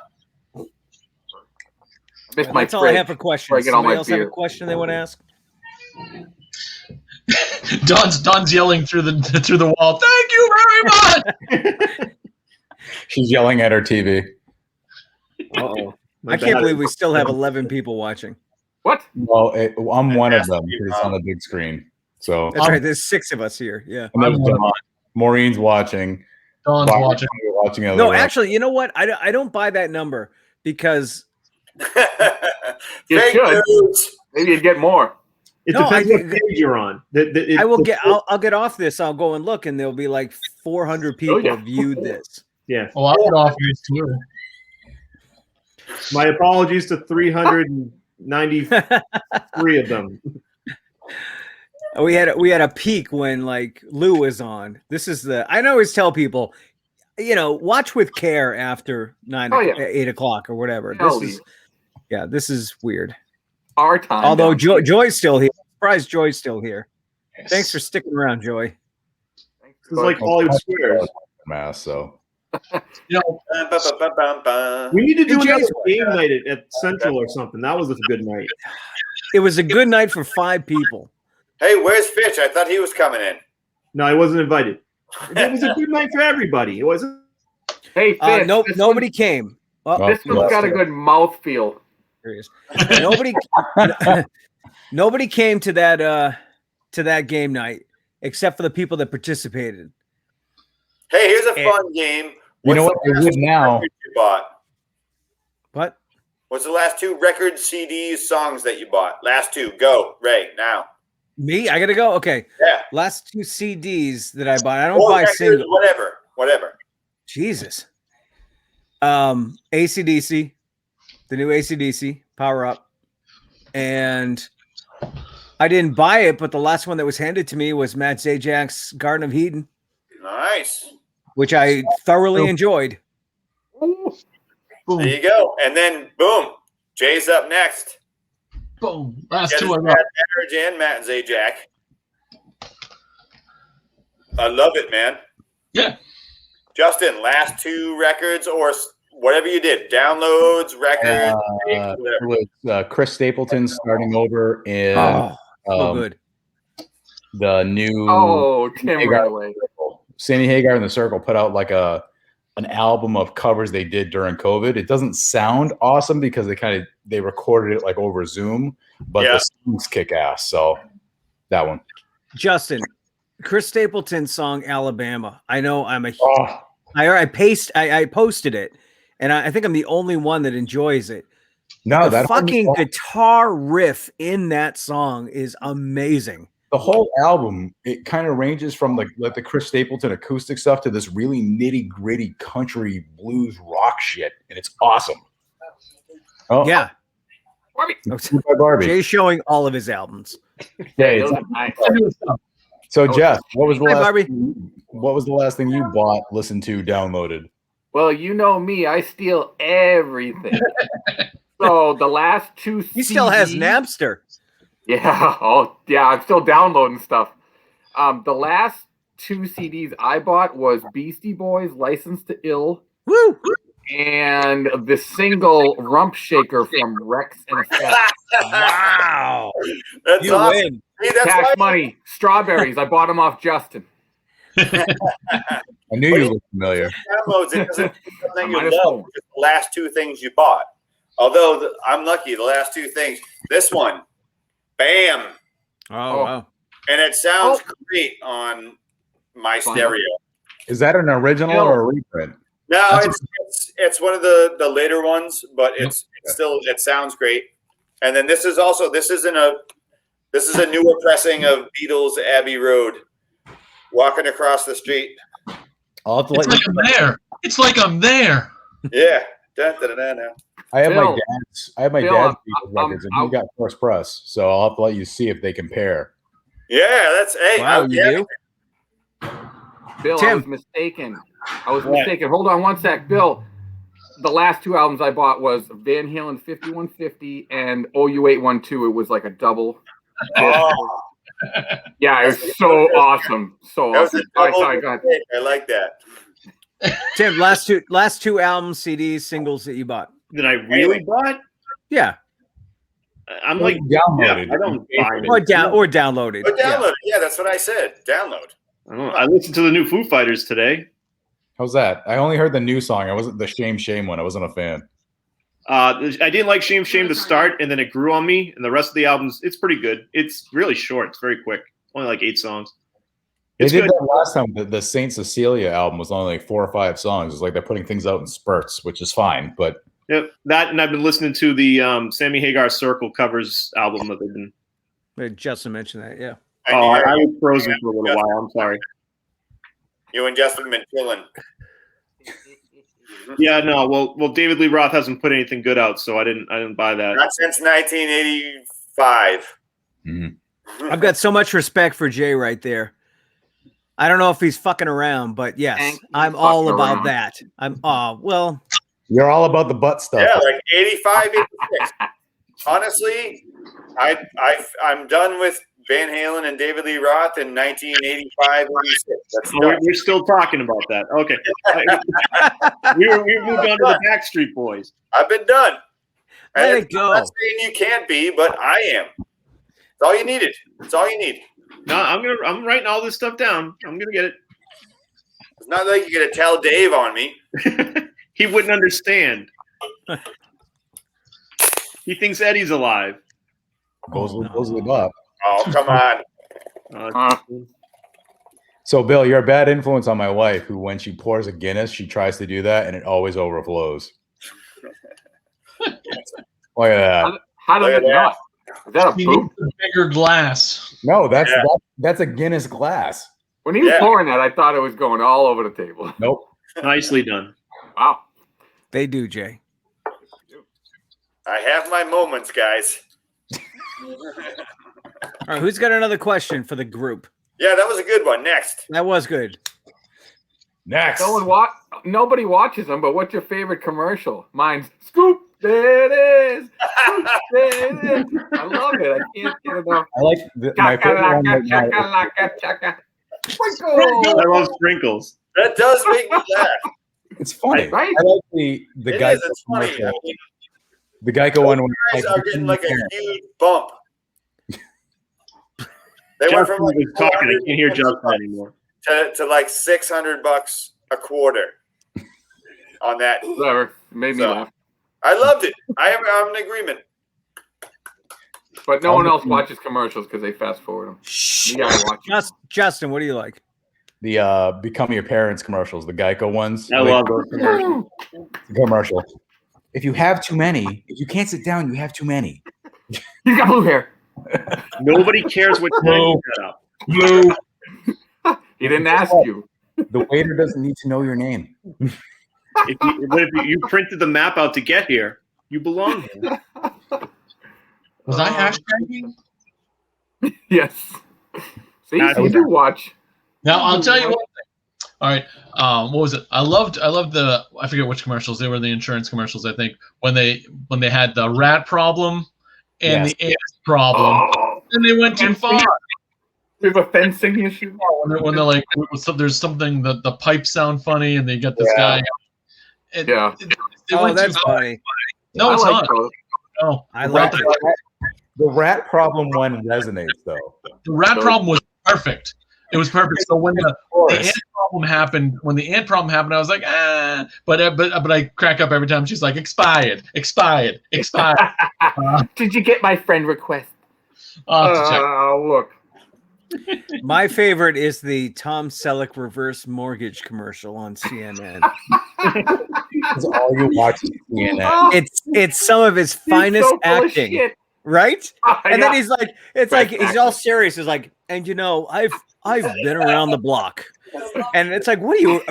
That's all I have for questions. Somebody else have a question they want to ask? Don's yelling through the wall. Thank you very much. She's yelling at her TV. Uh-oh. I can't believe we still have 11 people watching. What? Well, I'm one of them because it's on the big screen. So that's right. There's 6 of us here. Yeah. Maureen's watching. Don's watching. No, actually, you know what? I don't buy that number because you should. Maybe you'd get more. It depends what page you're on. I'll get off this. I'll go and look, and there'll be like 400 people viewed this. Yeah. Oh, I'll get off this too. My apologies to 393 of them. We had a peak when like Lew was on. This is I always tell people, watch with care after 8 o'clock or whatever. This is weird. Our time. Although Joy's still here. Surprised Joy's still here. Yes. Thanks for sticking around, Joy. It's like Hollywood Squares. Mass, so. We need to do another game night at Central or something. That was a good night. It was a good night for 5 people. Hey, where's Fitch? I thought he was coming in. No, I wasn't invited. It was a good night for everybody. It wasn't. Hey, Fitch. Nobody came. Well, this one's got a good mouthfeel. Nobody came to that game night except for the people that participated. Hey, here's a fun game. You know what? I would now. You bought? What? What's the last 2 records, CDs, songs that you bought? Last 2. Go, Ray, now. Me? I gotta go? Okay. Yeah. Last 2 CDs that I bought. I don't buy singles. Whatever. Jesus. AC/DC. The new AC/DC. Power Up. And I didn't buy it, but the last one that was handed to me was Matt Zajak's Garden of Eden. Nice. Which I thoroughly enjoyed. There you go. And then, boom, Jay's up next. Boom. Last 2 I got. Energy and Matt Zajak. I love it, man. Yeah. Justin, last 2 records or whatever you did, downloads, records. It was Chris Stapleton starting over in so good. The new Tim Hagar, Sammy Hagar and the Circle put out like an album of covers they did during COVID. It doesn't sound awesome because they recorded it like over Zoom, but the songs kick ass. So that one. Justin, Chris Stapleton's song Alabama. I know I'm I posted it, and I think I'm the only one that enjoys it. No, the fucking guitar riff in that song is amazing. The whole album, it kind of ranges from like the Chris Stapleton acoustic stuff to this really nitty gritty country blues rock shit, and it's awesome. Oh yeah, Barbie. Jay's showing all of his albums. Yeah, so Jeff, what was the last thing you bought, listened to, downloaded? Well, you know me, I steal everything. So the last 2 CDs, he still has Napster. Yeah. I'm still downloading stuff. The last 2 CDs I bought was Beastie Boys' License to Ill. Woo! And the single Rump Shaker from Rex and Effect. Wow. That's you awesome. win. Hey, that's Cash money. Strawberries. I bought them off Justin. I knew you looked familiar. Downloads, it doesn't something you love. Just the last 2 things you bought. Although I'm lucky, the last 2 things. This one, bam. Oh. Wow. And it sounds great on my stereo. Is that an original or a reprint? No, it's one of the later ones, but it's still, it sounds great. And then this is a newer pressing of Beatles' Abbey Road. Walking across the street. I'll have to let like you a mayor. It's like I'm there. Yeah. Da, da, da, da, da. I have Bill, my Bill, dad's records, and he got first press. So I'll have to let you see if they compare. Yeah, that's Wow, you do? Bill, Tim. I was mistaken. Hold on one sec, Bill. The last two albums I bought was Van Halen 5150 and OU 812. It was like a double. Oh, Yeah, it was so awesome. So that was awesome. a double I got mistake. I like that. Tim, last two albums, CDs, singles that you bought. That I really bought? Yeah. I'm like, downloaded. I don't buy Or it. downloaded. Or download it. Yeah, that's what I said. Download. I don't know. I listened to the new Foo Fighters today. How's that? I only heard the new song. I wasn't the Shame one. I wasn't a fan. I didn't like Shame to start, and then it grew on me. And the rest of the albums, it's pretty good. It's really short. It's very quick. Only like 8 songs. They It's did good. that last time. The Saint Cecilia album was only like 4 or 5 songs. It's like they're putting things out in spurts, which is fine. But Yep, that, and I've been listening to the Sammy Hagar Circle covers album that they've been. Justin mentioned that, yeah. Oh, I was frozen for a little while. I'm sorry. You and Justin been chilling. Yeah, no. Well, David Lee Roth hasn't put anything good out, so I didn't buy that. Not since 1985. I've got so much respect for Jay right there. I don't know if he's fucking around, but yes, I'm all about that. Well. You're all about the butt stuff. Yeah, like 85, 86. Honestly, I'm done with Van Halen and David Lee Roth in 1985, 86. That's We're still talking about that. Okay. we moved on to the Backstreet Boys. I've been done. Let it go. I'm not saying you can't be, but I am. It's all you needed. It's all you need. No, I'm writing all this stuff down. I'm gonna get it. It's not like you're gonna tell Dave on me. He wouldn't understand. He thinks Eddie's alive. Goes the butt. Oh, come on. So, Bill, you're a bad influence on my wife, who, when she pours a Guinness, she tries to do that, and it always overflows. Look at that. How does it not? Is that a boot? A bigger glass. No, that's a Guinness glass. When he was pouring that, I thought it was going all over the table. Nope. Nicely done. Wow. They do, Jay. I have my moments, guys. All right, who's got another question for the group? Yeah, that was a good one. Next. That was good. Next. Nobody watches them, but what's your favorite commercial? Mine's Scoop. There it is. Scoop, there it is. I love it. I can't get enough. I like my favorite one right now. Sprinkle. I love sprinkles. That does make me laugh. It's funny. Right? I like the It Geico is. It's funny. commercial. The Geico one. You guys are getting like a huge bump. They went from like Justin was talking. I can't hear Justin anymore. to like $600 a quarter on that. Whatever. It made me laugh. I loved it. I'm in agreement. But no one else watches commercials because they fast forward them. You gotta watch them. Justin, what do you like? The Become Your Parents commercials, the Geico ones. I love those commercials. Commercial. If you have too many, if you can't sit down, you have too many. You got blue hair. Nobody cares what time you got up. Blue. He didn't ask you. The waiter doesn't need to know your name. If you printed the map out to get here, you belong here. Was I hashtagging? Yes. See, you do watch. Now I'll tell you one thing. All right. What was it? I loved I forget which commercials. They were the insurance commercials, I think, when they had the rat problem and the ant problem. And they went too far. We have a fencing issue. When they're like, there's something that the pipes sound funny, and they got this guy. They went that's too far. funny. No, it's not. No, I like it. The rat problem one resonates though. The rat problem was perfect. It was perfect. So when the ant problem happened, I was like, but I crack up every time she's like, expired. Did you get my friend request? Look. My favorite is the Tom Selleck reverse mortgage commercial on CNN. That's all you watch is CNN. It's some of his finest acting, right? And then he's like, he's all serious. He's like, and I've been around the block. And it's like, what are you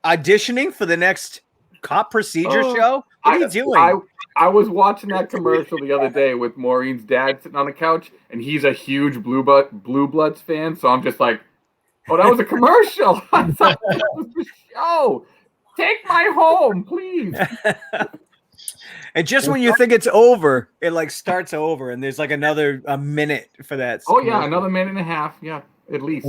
auditioning for the next cop procedure show? What are you doing? I was watching that commercial the other day with Maureen's dad sitting on the couch, and he's a huge Blue Bloods fan. So I'm just like, oh, that was a commercial. I thought that was the show. Take my home, please. And just when you think it's over, it like starts over, and there's like a minute for that. Oh yeah, another minute and a half. Yeah, at least.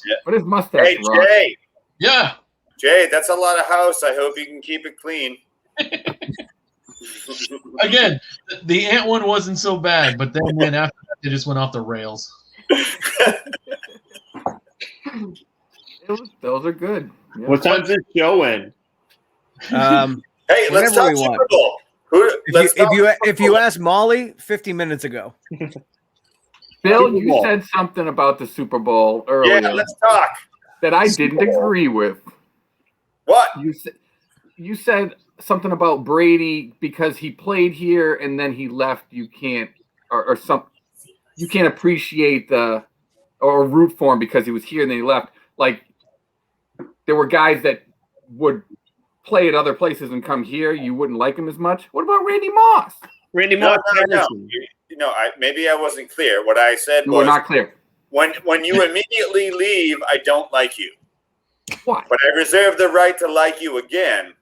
Yeah. But his mustache. Hey, Jay. Yeah. Jay, that's a lot of house. I hope you can keep it clean. Again, the ant one wasn't so bad, but then after that, they just went off the rails. Those are good. Yeah. What time's this show end? Hey, let's talk Super Bowl. If you ask Molly, 50 minutes ago. Bill, you said something about the Super Bowl earlier. Yeah, let's talk. That I didn't agree with. What? You said something about Brady because he played here and then he left. You can't you can't appreciate or root for him because he was here and then he left. Like there were guys that would play at other places and come here. You wouldn't like him as much. What about Randy Moss? No. Maybe I wasn't clear. What I said was not clear. When you immediately leave, I don't like you. Why? But I reserve the right to like you again.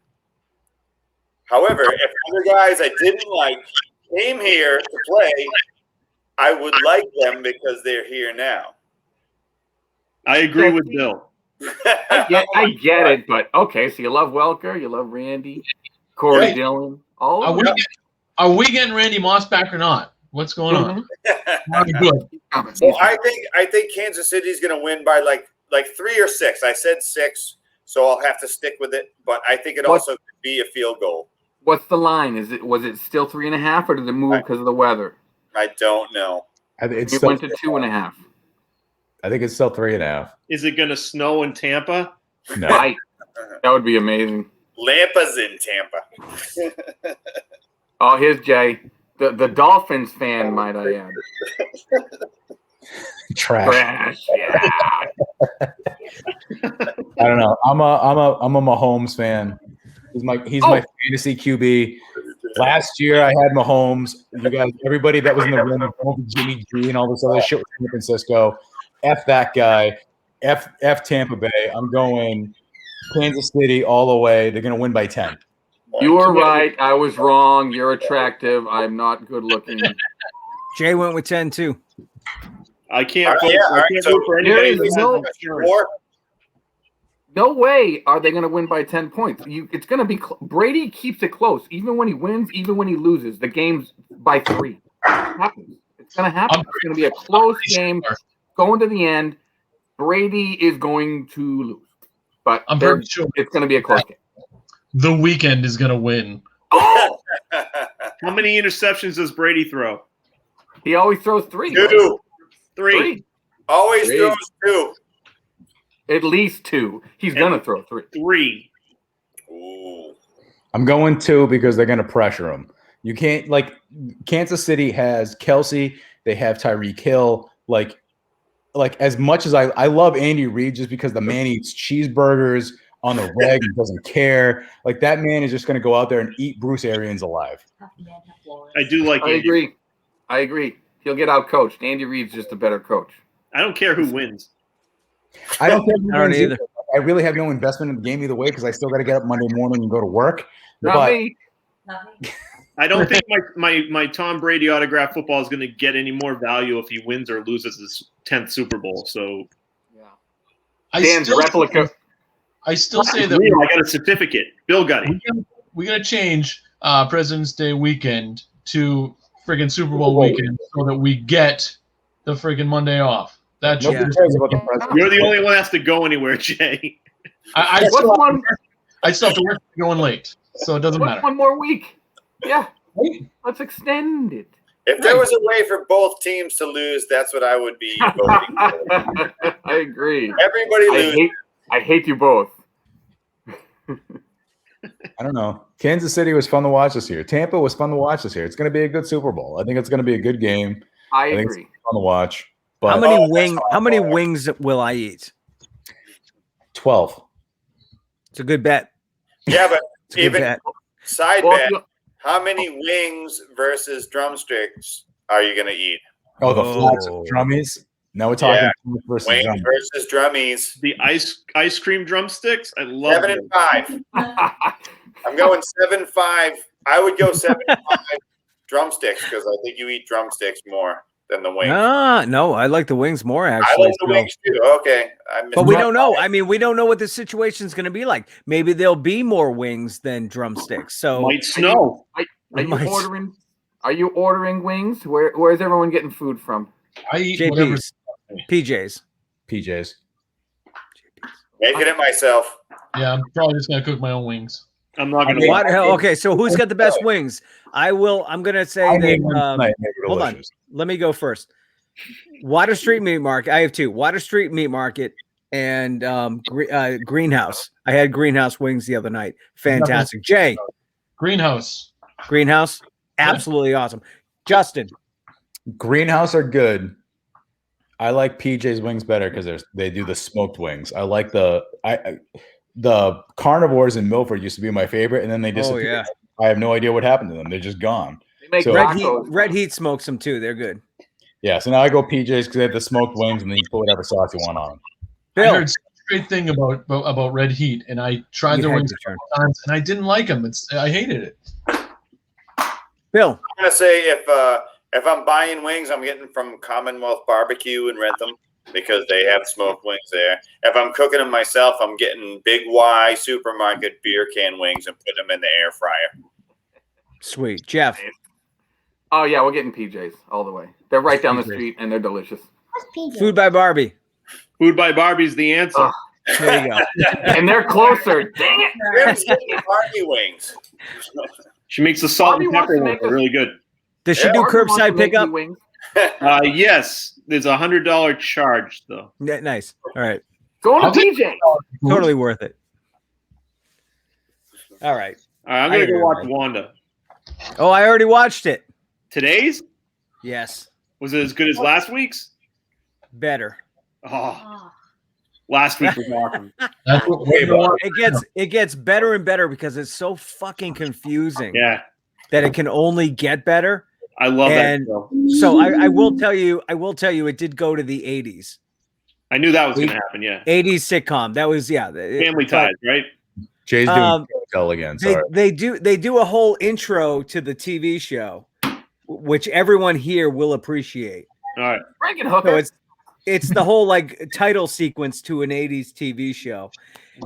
However, if other guys I didn't like came here to play, I would like them because they're here now. I agree with Bill. I get it, but okay. So you love Welker, you love Randy, Corey Dillon. Are we getting Randy Moss back or not? What's going on? Good. Well, I think Kansas City's going to win by like 3 or 6. I said 6, so I'll have to stick with it. But I think it also could be a field goal. What's the line? Was it still 3.5, or did it move because of the weather? I don't know. It went to 2.5. I think it's still 3.5. Is it going to snow in Tampa? No. That would be amazing. Lampa's in Tampa. Oh, here's Jay. The Dolphins fan, might I add. Trash. Yeah. I don't know. I'm a Mahomes fan. He's my fantasy QB. Last year I had Mahomes. You guys, everybody that was in the room, Jimmy G and all this other shit with San Francisco. F that guy. F Tampa Bay. I'm going Kansas City all the way. They're gonna win by 10. You were right. I was wrong. You're attractive. I'm not good looking. Jay went with 10 too. I can't vote for anybody. No way are they going to win by 10 points. It's going to be Brady keeps it close, even when he wins, even when he loses. The game's by 3. It happens. It's going to happen. It's going to be a close game going to the end. Brady is going to lose, but I'm pretty sure it's going to be a close game. The Weeknd is going to win. Oh! How many interceptions does Brady throw? He always throws 3. 2. 3. Always throws 2. At least 2. He's going to throw 3. 3. Ooh. I'm going 2 because they're going to pressure him. You can't, Kansas City has Kelsey. They have Tyreek Hill. Like as much as I love Andy Reid just because the man eats cheeseburgers on the reg and doesn't care. Like that man is just going to go out there and eat Bruce Arians alive. I do like I agree. He'll get out coached. Andy Reid's just a better coach. I don't care who wins. I don't care who I don't wins either. I really have no investment in the game either way because I still got to get up Monday morning and go to work. Not me. I don't think my Tom Brady autograph football is going to get any more value if he wins or loses his 10th Super Bowl. So, Dan's replica. I still say that I got a certificate. Bill got it. We got to change President's Day weekend to friggin' Super Bowl weekend so that we get the friggin' Monday off. That You're the only one that has to go anywhere, Jay. I still have to work going late, so it doesn't matter. One more week. Yeah. Let's extend it. If there was a way for both teams to lose, that's what I would be voting for. I agree. Everybody loses. I hate you both. I don't know. Kansas City was fun to watch this year. Tampa was fun to watch this year. It's going to be a good Super Bowl. I think it's going to be a good game. I think agree. It's fun to watch. But How many wings will I eat? 12. It's a good bet. Yeah, but It's a good even bet. side Well, bet, how many wings versus drumsticks are you going to eat? Oh, the flats Oh. of drummies. Now we're talking Yeah. versus Wings drummies. versus drummies. The ice cream drumsticks. I love 7 and 5. I'm going 7-5. I would go 7-5 drumsticks because I think you eat drumsticks more than the wings. No, I like the wings more I actually. like the so- wings too. Okay, But we don't know. I mean, we don't know what the situation's going to be like. Maybe there'll be more wings than drumsticks. So Might snow. Are you ordering wings? Where's everyone getting food from? I eat whatever. JP's, PJs. PJs. Making it myself. Yeah, I'm probably just gonna cook my own wings. I'm not gonna. What? Okay, so who's got the best wings? I'm going to say that. Hold on. Let me go first. Water Street Meat Market. I have two. Water Street Meat Market and Greenhouse. I had Greenhouse wings the other night. Fantastic. Jay. Greenhouse. Absolutely awesome. Justin. Greenhouse are good. I like PJ's wings better because they do the smoked wings. I like the carnivores in Milford used to be my favorite, and then they disappeared. I have no idea what happened to them. They're just gone. They make Red Heat smokes them too. They're good. Yeah, so now I go PJ's because they have the smoked wings, and then you put whatever sauce you want on them. I heard such a great thing about Red Heat, and I tried their wings a couple times, and I didn't like them. I hated it. Bill. I'm gonna say if I'm buying wings, I'm getting from Commonwealth Barbecue in Rentham because they have smoked wings there. If I'm cooking them myself, I'm getting Big Y supermarket beer can wings and put them in the air fryer. Sweet. Jeff. Oh yeah, we're getting PJs all the way. They're right down the street and they're delicious. Food by Barbie. Food by Barbie's the answer. There you go. And they're closer. Dang it! Grim's getting Barbie wings. She makes the salt and pepper one really good. Does she do curbside pickup? Yes. There's $100 charge though. Yeah, nice. All right. Going to PJ. Totally worth it. All right. I'm gonna go watch Wanda. Oh, I already watched it. Today's? Yes. Was it as good as last week's? Better. Oh. Last week was awesome. It gets better and better because it's so fucking confusing. Yeah. That it can only get better. I love that show. So I will tell you, it did go to the 80s. I knew that was going to happen. Yeah. 80s sitcom. That was Family Ties, right? Jay's doing tell again. Sorry. They do a whole intro to the TV show, which everyone here will appreciate. All right. Franken Hooker. So it's the whole like title sequence to an 80s TV show.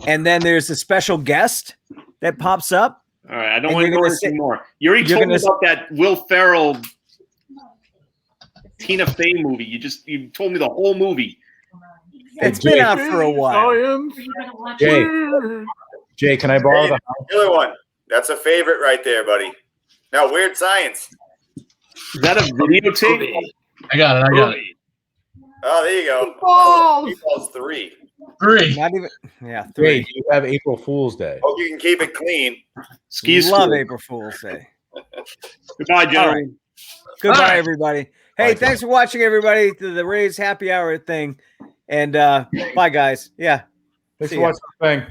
And then there's a special guest that pops up. All right. I don't want to go into more. You already told me about that Will Ferrell Tina Fey movie. You told me the whole movie. It's been out for a while. Jay, can I borrow the other one? That's a favorite right there, buddy. Now, Weird Science. Is that a videotape? I got it. Oh, there you go. Balls. 3. Not even. Yeah, 3. Jay, you have April Fool's Day. Hope you can keep it clean. Love April Fool's Day. Goodbye, gentlemen. Right. Goodbye, everybody. Hey, thanks for watching, everybody, to the Rays Happy Hour thing. And bye, guys. Yeah. Thanks for watching the thing.